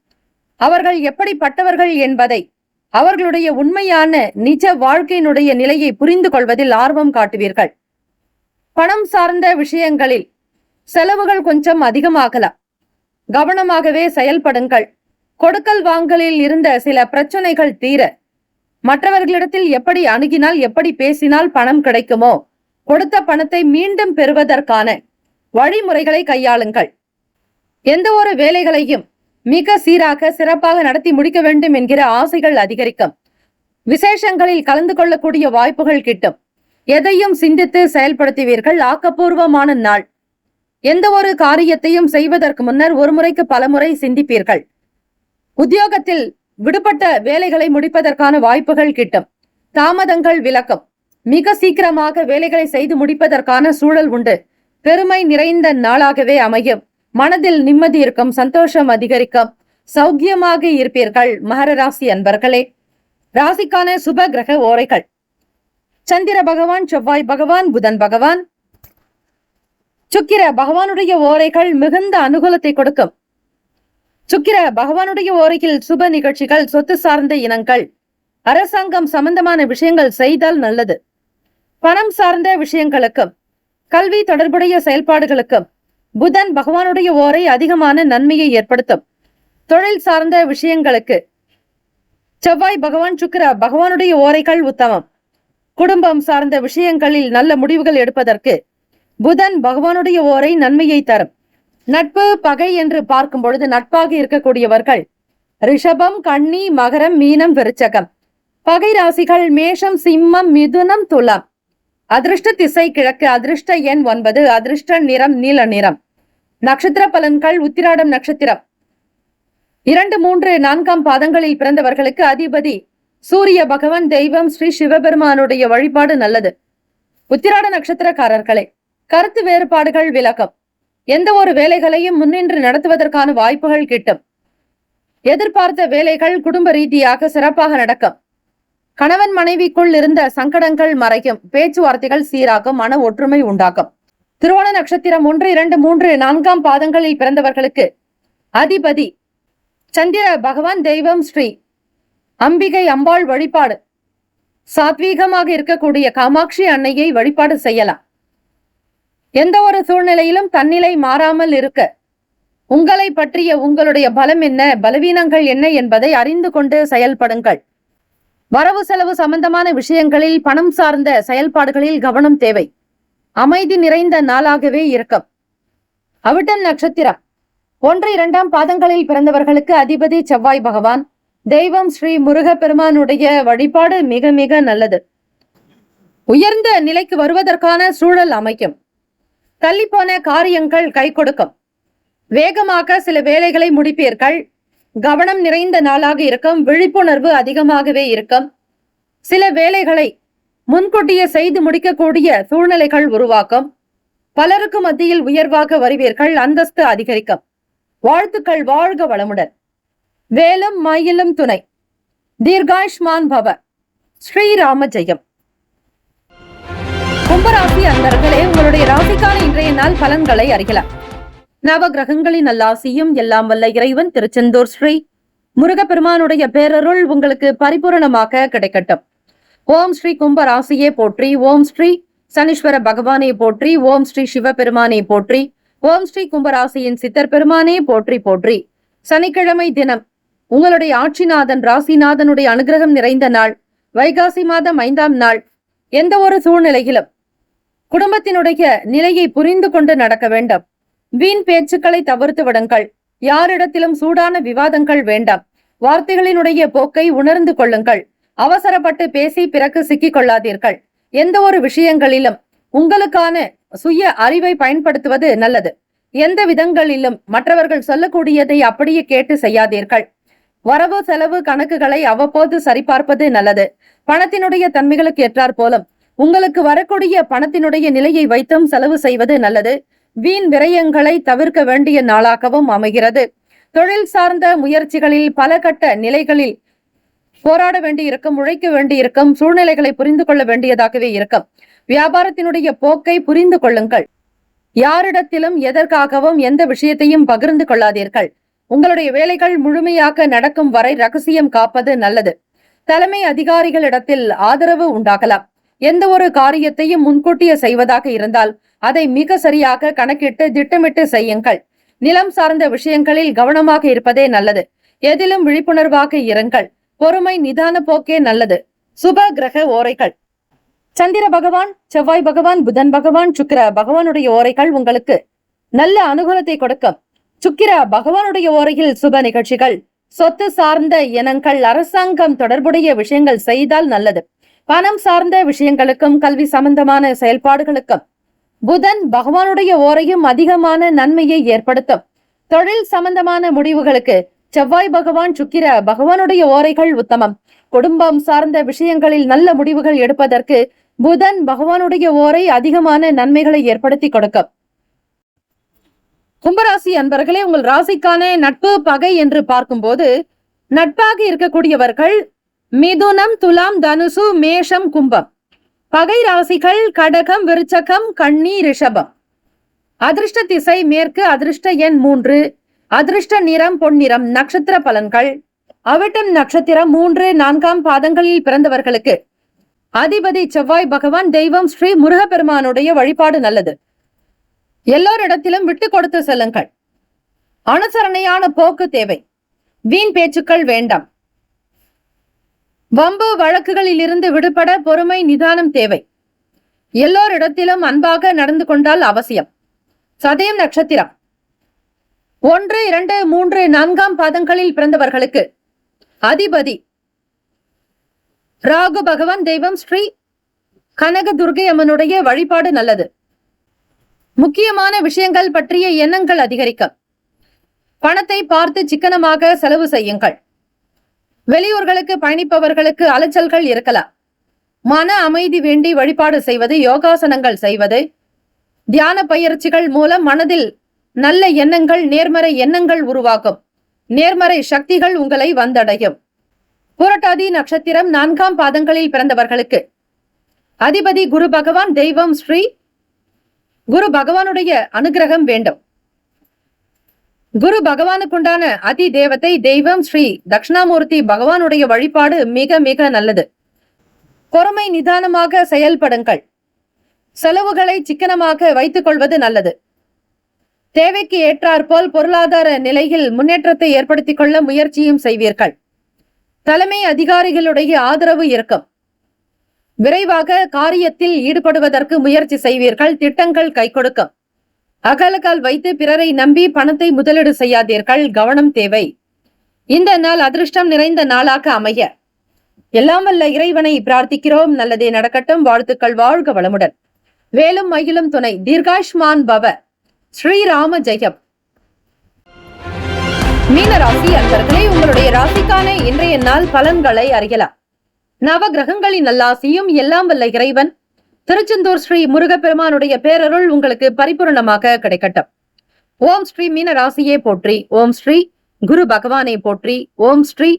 அவர்கள் எப்படிப்பட்டவர்கள் என்பதை, அவர்களுடைய உண்மையான நிஜ வாழ்க்கையினுடைய நிலையை புரிந்து கொள்வதில் ஆர்வம் காட்டுவீர்கள். பணம் சார்ந்த விஷயங்களில் செலவுகள் கொஞ்சம் அதிகமாகலாம். கவனமாகவே செயல்படுங்கள். கொடுக்கல் வாங்கலில் இருந்த சில பிரச்சனைகள் தீர, மற்றவர்களிடத்தில் எப்படி அணுகினால், எப்படி பேசினால் பணம் கிடைக்குமோ, கொடுத்த பணத்தை மீண்டும் பெறுவதற்கான வழிமுறைகளை கையாளுங்கள். எந்த ஒரு வேலைகளையும் மிக சீராக சிறப்பாக நடத்தி முடிக்க வேண்டும் என்கிற ஆசைகள் அதிகரிக்கும். விசேஷங்களில் கலந்து கொள்ளக்கூடிய வாய்ப்புகள் கிட்டும். எதையும் சிந்தித்து செயல்படுத்துவீர்கள். ஆக்கப்பூர்வமான நாள். எந்த ஒரு காரியத்தையும் செய்வதற்கு முன்னர் ஒரு முறைக்கு பல முறை சிந்திப்பீர்கள். உத்தியோகத்தில் விடுபட்ட வேலைகளை முடிப்பதற்கான வாய்ப்புகள் கிட்டும். தாமதங்கள் விலக்கும். மிக சீக்கிரமாக வேலைகளை செய்து முடிப்பதற்கான சூழல் உண்டு. பெருமை நிறைந்த நாளாகவே அமையும். மனதில் நிம்மதி இருக்கும். சந்தோஷம் அதிகரிக்கும். சௌக்கியமாக இருப்பீர்கள். மகர ராசி அன்பர்களே, ராசிக்கான சுப கிரக ஓரைகள்: சந்திர பகவான், செவ்வாய் பகவான், புதன் பகவான், சுக்கிர பகவானுடைய ஓரைகள் மிகுந்த அனுகூலத்தை கொடுக்கும். சுக்கிர பகவானுடைய ஓரையில் சுப நிகழ்ச்சிகள், சொத்து சார்ந்த இனங்கள், அரசாங்கம் சம்பந்தமான விஷயங்கள் செய்தால் நல்லது. பணம் சார்ந்த விஷயங்களுக்கும் கல்வி தொடர்புடைய செயல்பாடுகளுக்கும் புதன் பகவானுடைய ஓரை அதிகமான நன்மையை ஏற்படுத்தும். தொழில் சார்ந்த விஷயங்களுக்கு செவ்வாய் பகவான், சுக்கிர பகவானுடைய ஓரைகள் உத்தமம். குடும்பம் சார்ந்த விஷயங்களில் நல்ல முடிவுகள் எடுப்பதற்கு புதன் பகவானுடைய ஓரை நன்மையை தரும். நட்பு பகை என்று பார்க்கும் பொழுது நட்பாக இருக்கக்கூடியவர்கள் ரிஷபம், கன்னி, மகரம், மீனம், விருச்சகம். பகை ராசிகள் மேஷம், சிம்மம், மிதுனம், துலாம். அதிர்ஷ்ட திசை கிழக்கு. அதிர்ஷ்ட எண் 9. அதிர்ஷ்ட நிறம் நீல நிறம். நட்சத்திர பலன்கள்: உத்திராடம் நட்சத்திரம் 2, 3, 4 பாதங்களில் பிறந்தவர்களுக்கு அதிபதி சூரிய பகவான். தெய்வம் ஸ்ரீ சிவபெருமானுடைய வழிபாடு நல்லது. உத்திராட நட்சத்திரக்காரர்களே, கருத்து வேறுபாடுகள் விலகும். எந்த ஒரு வேலைகளையும் முன்னின்று நடத்துவதற்கான வாய்ப்புகள் கிட்டும். எதிர்பார்த்த வேலைகள் குடும்ப ரீதியாக சிறப்பாக நடக்கும். கணவன் மனைவிக்குள் இருந்த சங்கடங்கள் மறையும். பேச்சுவார்த்தைகள் சீராகும். மன ஒற்றுமை உண்டாகும். திருவோண நட்சத்திரம் 1, 2, 3, 4 பாதங்களில் பிறந்தவர்களுக்கு அதிபதி சந்திர பகவான். தெய்வம் ஸ்ரீ அம்பிகை அம்பாள் வழிபாடு. சாத்வீகமாக இருக்கக்கூடிய காமாட்சி அன்னையை வழிபாடு செய்யலாம். எந்த ஒரு சூழ்நிலையிலும் தன்னிலை மாறாமல் இருக்க, உங்களை பற்றிய உங்களுடைய பலம் என்ன, பலவீனங்கள் என்ன என்பதை அறிந்து கொண்டு செயல்படுங்கள். வரவு செலவு சம்பந்தமான விஷயங்களில், பணம் சார்ந்த செயல்பாடுகளில் கவனம் தேவை. அமைதி நிறைந்த நாளாகவே இருக்கும். அவிட்டம் நட்சத்திரம் 1, 2 பாதங்களில் பிறந்தவர்களுக்கு அதிபதி செவ்வாய் பகவான். தெய்வம் ஸ்ரீ முருகப்பெருமானுடைய வழிபாடு மிக மிக நல்லது. உயர்ந்த நிலைக்கு வருவதற்கான சூழல் அமைக்கும். தள்ளிப்போன காரியங்கள் கை கொடுக்கும். வேகமாக சில வேலைகளை முடிப்பீர்கள். கவனம் நிறைந்த நாளாக இருக்கும். விழிப்புணர்வு அதிகமாகவே இருக்கும். சில வேலைகளை முன்கூட்டியே செய்து முடிக்கக்கூடிய சூழ்நிலைகள் உருவாக்கும். பலருக்கு மத்தியில் உயர்வாக வருவீர்கள். அந்தஸ்து அதிகரிக்கும். வாழ்த்துக்கள். வாழ்க வளமுடன். வேலும் மயிலும் துணை. தீர்காயுஷ்மான் பவ. ஸ்ரீராம ஜெயம். கும்பராசி அன்பர்களே, உங்களுடைய ராசிக்கான இன்றைய நாள் பலன்களை அறியலாம். நவ கிரகங்களின் நல்லாசியும் எல்லாம் வல்ல இறைவன் திருச்செந்தூர் ஸ்ரீ முருகப்பெருமானுடைய பேரருள் உங்களுக்கு பரிபூரணமாக கிடைக்கட்டும். ஓம் ஸ்ரீ கும்பராசியே போற்றி. ஓம் ஸ்ரீ சனீஸ்வர பகவானே போற்றி. ஓம் ஸ்ரீ சிவபெருமானே போற்றி. ஓம் ஸ்ரீ கும்பராசியின் சித்தர் பெருமானே போற்றி போற்றி. சனிக்கிழமை தினம் உங்களுடைய ஆட்சிநாதன் ராசிநாதனுடைய அனுகிரகம் நிறைந்த நாள். வைகாசி மாதம் 5ஆம் நாள். எந்த ஒரு சூழ்நிலையிலும் குடும்பத்தினுடைய நிலையை புரிந்து கொண்டு நடக்க வேண்டும். வீண் பேச்சுக்களை தவிர்த்து விடுங்கள். யாரிடத்திலும் சூடான விவாதங்கள் வேண்டாம். வார்த்தைகளினுடைய போக்கை உணர்ந்து கொள்ளுங்கள். அவசரப்பட்டு பேசி பிறகு சிக்கிக் கொள்ளாதீர்கள். எந்த ஒரு விஷயங்களிலும் உங்களுக்கான சுய அறிவை பயன்படுத்துவது நல்லது. எந்த விதங்களிலும் மற்றவர்கள் சொல்லக்கூடியதை அப்படியே கேட்டு செய்யாதீர்கள். வரவு செலவு கணக்குகளை அவ்வப்போது சரிபார்ப்பது நல்லது. பணத்தினுடைய தன்மைகளுக்கு ஏற்றாற் போலும் உங்களுக்கு வரக்கூடிய பணத்தினுடைய நிலையை வைத்தும் செலவு செய்வது நல்லது. வீண் விரயங்களை தவிர்க்க வேண்டிய நாளாகவும் அமைகிறது. தொழில் சார்ந்த முயற்சிகளில் பல கட்ட நிலைகளில் போராட வேண்டியிருக்கும், உழைக்க வேண்டியிருக்கும், சூழ்நிலைகளை புரிந்து கொள்ள வேண்டியதாகவே இருக்கும். வியாபாரத்தினுடைய போக்கை புரிந்து கொள்ளுங்கள். யாரிடத்திலும் எதற்காகவும் எந்த விஷயத்தையும் பகிர்ந்து கொள்ளாதீர்கள். உங்களுடைய வேலைகள் முழுமையாக நடக்கும் வரை ரகசியம் காப்பது நல்லது. தலைமை அதிகாரிகளிடத்தில் ஆதரவு உண்டாகலாம். எந்த ஒரு காரியத்தையும் முன்கூட்டியே செய்வதாக இருந்தால் அதை மிக சரியாக கணக்கிட்டு திட்டமிட்டு செய்யுங்கள். நிலம் சார்ந்த விஷயங்களில் கவனமாக இருப்பதே நல்லது. எதிலும் விழிப்புணர்வாக இருங்கள். பொறுமை, நிதான போக்கே நல்லது. சுப கிரக ஓரைகள். சந்திர பகவான், செவ்வாய் பகவான், புதன் பகவான், சுக்கிர பகவானுடைய ஓரைகள் உங்களுக்கு நல்ல அனுகூலத்தை கொடுக்கும். சுக்கிர பகவானுடைய ஓரையில் சுப நிகழ்ச்சிகள், சொத்து சார்ந்த இனங்கள், அரசாங்கம் தொடர்புடைய விஷயங்கள் செய்தால் நல்லது. பணம் சார்ந்த விஷயங்களுக்கும் கல்வி சம்பந்தமான செயல்பாடுகளுக்கும் புதன் பகவானுடைய ஓரையும் அதிகமான நன்மையை ஏற்படுத்தும். தொழில் சம்பந்தமான முடிவுகளுக்கு செவ்வாய் பகவான், சுக்கிர பகவானுடைய ஓரைகள் உத்தமம். குடும்பம் சார்ந்த விஷயங்களில் நல்ல முடிவுகள் எடுப்பதற்கு புதன் பகவானுடைய ஓரை அதிகமான நன்மைகளை ஏற்படுத்தி கொடுக்கும். கும்பராசி அன்பர்களே, உங்கள் ராசிக்கான நட்பு பகை என்று பார்க்கும்போது நட்பாக இருக்கக்கூடியவர்கள் மிதுனம், துலாம், தனுசு, மேஷம், கும்பம். பகை ராசிகள் கடகம், விருச்சகம், கன்னி, ரிஷபம். அதிர்ஷ்ட திசை மேற்கு, அதிர்ஷ்ட எண் 3, அதிர்ஷ்ட நிறம் பொன்னிறம். நட்சத்திர பலன்கள். அவிட்டம் நட்சத்திரம் 3, 4ஆம் பாதங்களில் பிறந்தவர்களுக்கு அதிபதி செவ்வாய் பகவான், தெய்வம் ஸ்ரீ முருகப்பெருமானுடைய வழிபாடு நல்லது. எல்லோரிடத்திலும் விட்டு கொடுத்து செல்லுங்கள். அனுசரணையான போக்கு தேவை. வீண் பேச்சுக்கள் வேண்டாம். வம்பு வழக்குகளில் இருந்து விடுபட பொறுமை, நிதானம் தேவை. எல்லோரிடத்திலும் அன்பாக நடந்து கொண்டால் அவசியம். சதயம் நட்சத்திரம் 1, 2, 3, 4ஆம் பாதங்களில் பிறந்தவர்களுக்கு அதிபதி ராகு பகவான், தெய்வம் ஸ்ரீ கனக துர்கை அம்மனுடைய வழிபாடு நல்லது. முக்கியமான விஷயங்கள் பற்றிய எண்ணங்கள் அதிகரிக்கும். பணத்தை பார்த்து சிக்கனமாக செலவு செய்யுங்கள். வெளியூர்களுக்கு பயணிப்பவர்களுக்கு அலைச்சல்கள் இருக்கலாம். மன அமைதி வேண்டி வழிபாடு செய்வது, யோகாசனங்கள் செய்வது, தியான பயிற்சிகள் மூலம் மனதில் நல்ல எண்ணங்கள், நேர்மறை எண்ணங்கள் உருவாகும். நேர்மறை சக்திகள் உங்களை வந்தடையும். புரட்டாதி நட்சத்திரம் 4ஆம் பாதங்களில் பிறந்தவர்களுக்கு அதிபதி குரு பகவான், தெய்வம் ஸ்ரீ குரு பகவானுடைய அனுகிரகம் வேண்டும். குரு பகவானுக்குண்டான அதி தேவதை தெய்வம் ஸ்ரீ தட்சிணாமூர்த்தி பகவானுடைய வழிபாடு மிக மிக நல்லது. பொறுமை, நிதானமாக செயல்படுங்கள். செலவுகளை சிக்கனமாக வைத்துக் கொள்வது நல்லது. தேவைக்கு ஏற்றாற்போல் பொருளாதார நிலையில் முன்னேற்றத்தை ஏற்படுத்திக் கொள்ள முயற்சியும் செய்வீர்கள். தலைமை அதிகாரிகளுடைய ஆதரவு இருக்கும். விரைவாக காரியத்தில் ஈடுபடுவதற்கு முயற்சி செய்வீர்கள். திட்டங்கள் கை கொடுக்கும். அகலகால் வைத்து பிறரை நம்பி பணத்தை முதலீடு செய்யாதீர்கள். கவனம் தேவை. இந்த நாள் அதிர்ஷ்டம் நிறைந்த நாளாக அமைய எல்லாம் வல்ல இறைவனை பிரார்த்திக்கிறோம். நல்லதே நடக்கட்டும். வாழ்த்துக்கள். வாழ்க வளமுடன். வேலும் மயிலும் துணை. தீர்காஷ்மான் பவ. ஸ்ரீராம ஜெயம். மீன ராசி அன்பர்களே, உங்களுடைய ராசிக்கான இன்றைய நாள் பலன்களை அறியலாம். நவ கிரகங்களின் நல்லாசியும் எல்லாம் வல்ல இறைவன் திருச்செந்தூர் ஸ்ரீ முருகப்பெருமானுடைய பேரருள் உங்களுக்கு பரிபூர்ணமாக கிடைக்கட்டும். ஓம் ஸ்ரீ மீன ராசியே போற்றி. ஓம் ஸ்ரீ குரு பகவானை போற்றி. ஓம் ஸ்ரீ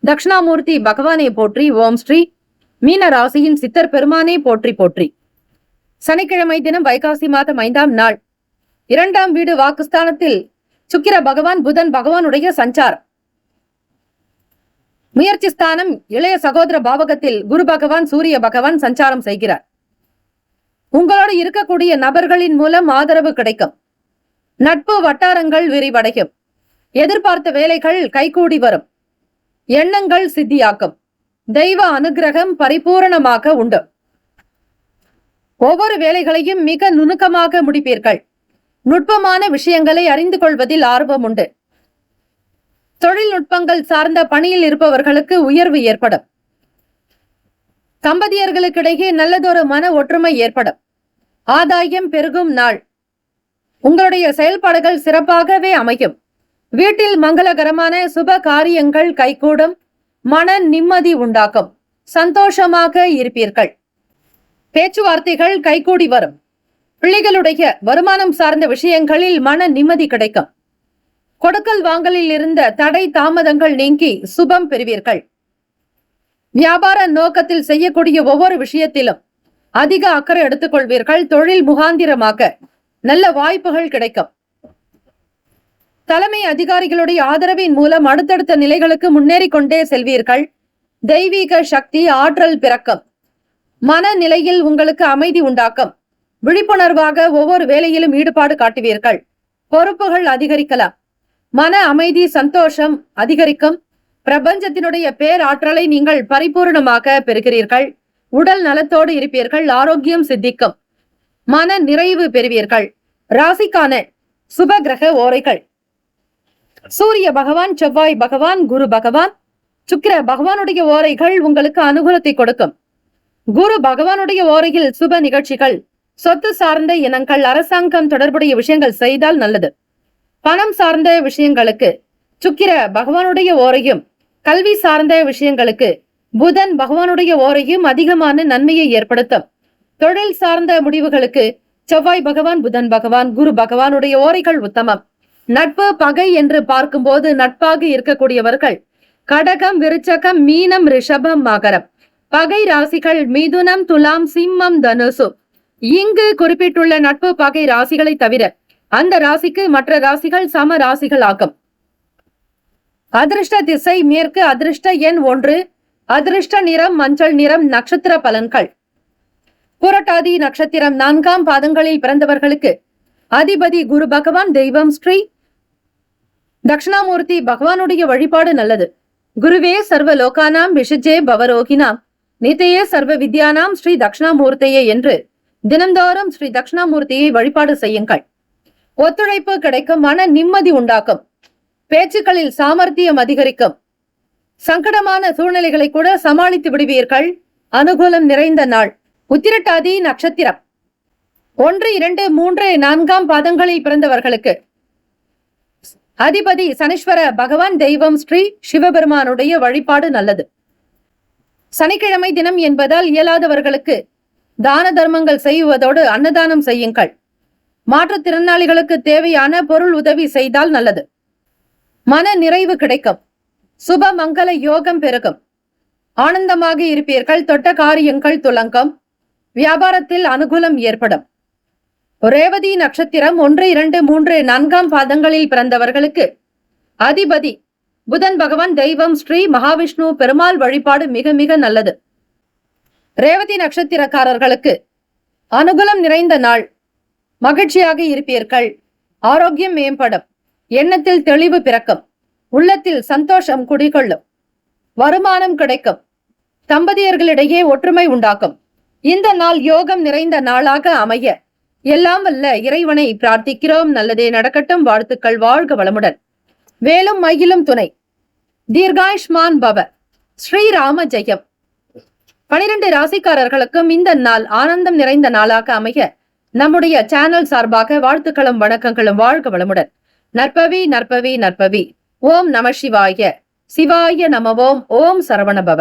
தட்சிணாமூர்த்தி பகவானை போற்றி. ஓம் ஸ்ரீ மீன ராசியின் சித்தர் பெருமானை போற்றி போற்றி. சனிக்கிழமை தினம் வைகாசி மாதம் 5ஆம் நாள் 2ஆம் வீடு வாக்குஸ்தானத்தில் சுக்கிர பகவான், புதன் பகவானுடைய சஞ்சாரம். முயற்சி ஸ்தானம் இளைய சகோதர பாவகத்தில் குரு பகவான், சூரிய பகவான் சஞ்சாரம் செய்கிறார். உங்களோடு இருக்கக்கூடிய நபர்களின் மூலம் ஆதரவு கிடைக்கும். நட்பு வட்டாரங்கள் விரிவடையும். எதிர்பார்த்த வேலைகள் கைகூடி வரும். எண்ணங்கள் சித்தியாக்கும். தெய்வ அனுகிரகம் பரிபூரணமாக உண்டு. ஒவ்வொரு வேலைகளையும் மிக நுணுக்கமாக முடிப்பீர்கள். நுட்பமான விஷயங்களை அறிந்து கொள்வதில் ஆர்வம் உண்டு. தொழில்நுட்பங்கள் சார்ந்த பணியில் இருப்பவர்களுக்கு உயர்வு ஏற்படும். தம்பதியர்களுக்கிடையே நல்லதொரு மன ஒற்றுமை ஏற்படும். ஆதாயம் பெருகும் நாள். உங்களுடைய செயல்பாடுகள் சிறப்பாகவே அமையும். வீட்டில் மங்களகரமான சுப காரியங்கள் கைகூடும். மன நிம்மதி உண்டாகும். சந்தோஷமாக இருப்பீர்கள். பேச்சுவார்த்தைகள் கைகூடி வரும். பிள்ளைகளுடைய வருமானம் சார்ந்த விஷயங்களில் மன நிம்மதி கிடைக்கும். கொடுக்கல் வாங்கலில் இருந்த தடை தாமதங்கள் நீங்கி சுபம் பெறுவீர்கள். வியாபார நோக்கத்தில் செய்யக்கூடிய ஒவ்வொரு விஷயத்திலும் அதிக அக்கறை எடுத்துக்கொள்வீர்கள். தொழில் முகாந்திரமாக நல்ல வாய்ப்புகள் கிடைக்கும். தலைமை அதிகாரிகளுடைய ஆதரவின் மூலம் அடுத்தடுத்த நிலைகளுக்கு முன்னேறி கொண்டே செல்வீர்கள். தெய்வீக சக்தி ஆற்றல் பிறக்கும். மனநிலையில் உங்களுக்கு அமைதி உண்டாக்கும். விழிப்புணர்வாக ஒவ்வொரு வேலையிலும் ஈடுபாடு காட்டுவீர்கள். பொறுப்புகள் அதிகரிக்கலாம். மன அமைதி சந்தோஷம் அதிகரிக்கும். பிரபஞ்சத்தினுடைய பேராற்றலை நீங்கள் பரிபூர்ணமாக பெறுகிறீர்கள். உடல் நலத்தோடு இருப்பீர்கள். ஆரோக்கியம் சித்திக்கும். மன நிறைவு பெறுவீர்கள். ராசிக்கான சுப கிரக ஓரைகள்: சூரிய பகவான், செவ்வாய் பகவான், குரு பகவான், சுக்கிர பகவானுடைய ஓரைகள் உங்களுக்கு அனுகூலத்தை கொடுக்கும். குரு பகவானுடைய ஓரையில் சுப நிகழ்ச்சிகள், சொத்து சார்ந்த இனங்கள், அரசாங்கம் தொடர்புடைய விஷயங்கள் செய்தால் நல்லது. பணம் சார்ந்த விஷயங்களுக்கு சுக்கிர பகவானுடைய ஓரையும், கல்வி சார்ந்த விஷயங்களுக்கு புதன் பகவானுடைய ஓரையும் அதிகமான நன்மையை ஏற்படுத்தும். தொழில் சார்ந்த முடிவுகளுக்கு செவ்வாய் பகவான், புதன் பகவான், குரு பகவானுடைய ஓரைகள் உத்தமம். நட்பு பகை என்று பார்க்கும்போது நட்பாக இருக்கக்கூடியவர்கள் கடகம், விருச்சகம், மீனம், ரிஷபம், மகரம். பகை ராசிகள் மிதுனம், துலாம், சிம்மம், தனுசு. இங்கு குறிப்பிட்டுள்ள நட்பு பகை ராசிகளை தவிர அந்த ராசிக்கு மற்ற ராசிகள் சம ராசிகள் ஆகும். அதிர்ஷ்ட திசை மேற்கு. அதிர்ஷ்ட எண் 1. அதிர்ஷ்ட நிறம் மஞ்சள் நிறம். நட்சத்திர பலன்கள்: புரட்டாதி நட்சத்திரம் 4ஆம் பாதங்களில் பிறந்தவர்களுக்கு அதிபதி குரு பகவான். தெய்வம் ஸ்ரீ தட்சிணாமூர்த்தி பகவானுடைய வழிபாடு நல்லது. குருவே சர்வ லோகானாம் விஷஜே பவரோகினாம் நிதையே சர்வ வித்யானாம் ஸ்ரீ தட்சிணாமூர்த்தியே என்று தினந்தோறும் ஸ்ரீ தட்சிணாமூர்த்தியை வழிபாடு செய்யுங்கள். ஒத்துழைப்பு கிடைக்கும். மன நிம்மதி உண்டாக்கும். பேச்சுக்களில் சாமர்த்தியம் அதிகரிக்கும். சங்கடமான சூழ்நிலைகளை கூட சமாளித்து விடுவீர்கள். அனுகூலம் நிறைந்த நாள். உத்திரட்டாதி நட்சத்திரம் 1, 2, 3, 4ஆம் பாதங்களில் பிறந்தவர்களுக்கு அதிபதி சனீஸ்வர பகவான். தெய்வம் ஸ்ரீ சிவபெருமானுடைய வழிபாடு நல்லது. சனிக்கிழமை தினம் என்பதால் இயலாதவர்களுக்கு தான தர்மங்கள் செய்வதோடு அன்னதானம் செய்யுங்கள். மாற்றுத்திறனாளிகளுக்கு தேவையான பொருள் உதவி செய்தால் நல்லது. மன நிறைவு கிடைக்கும். சுப மங்கள யோகம் பெருகும். ஆனந்தமாக இருப்பீர்கள். தொட்ட காரியங்கள் துலங்கும். வியாபாரத்தில் அனுகூலம் ஏற்படும். ரேவதி நட்சத்திரம் 1, 2, 3, 4ஆம் பாதங்களில் பிறந்தவர்களுக்கு அதிபதி புதன் பகவான். தெய்வம் ஸ்ரீ மகாவிஷ்ணு பெருமாள் வழிபாடு மிக மிக நல்லது. ரேவதி நட்சத்திரக்காரர்களுக்கு அனுகூலம் நிறைந்த நாள். மகிழ்ச்சியாக இருப்பீர்கள். ஆரோக்கியம் மேம்படும். எண்ணத்தில் தெளிவு பிறக்கும். உள்ளத்தில் சந்தோஷம் குடிகொள்ளும். வருமானம் கிடைக்கும். தம்பதியர்களிடையே ஒற்றுமை உண்டாக்கும். இந்த நாள் யோகம் நிறைந்த நாளாக அமைய எல்லாம் வல்ல இறைவனை பிரார்த்திக்கிறோம். நல்லதே நடக்கட்டும். வாழ்த்துக்கள். வாழ்க வளமுடன். வேலும் மயிலும் துணை. தீர்காயுஷ்மான் பவ. ஸ்ரீராம ஜெயம். 12 ராசிக்காரர்களுக்கும் இந்த நாள் ஆனந்தம் நிறைந்த நாளாக அமைய நம்முடைய சேனல் சார்பாக வாழ்த்துக்களும் வணக்கங்களும். வாழ்க வளமுடன். நற்பவி நற்பவி நற்பவி. ஓம் நம சிவாய. சிவாய நமவோம். ஓம் சரவண பவ.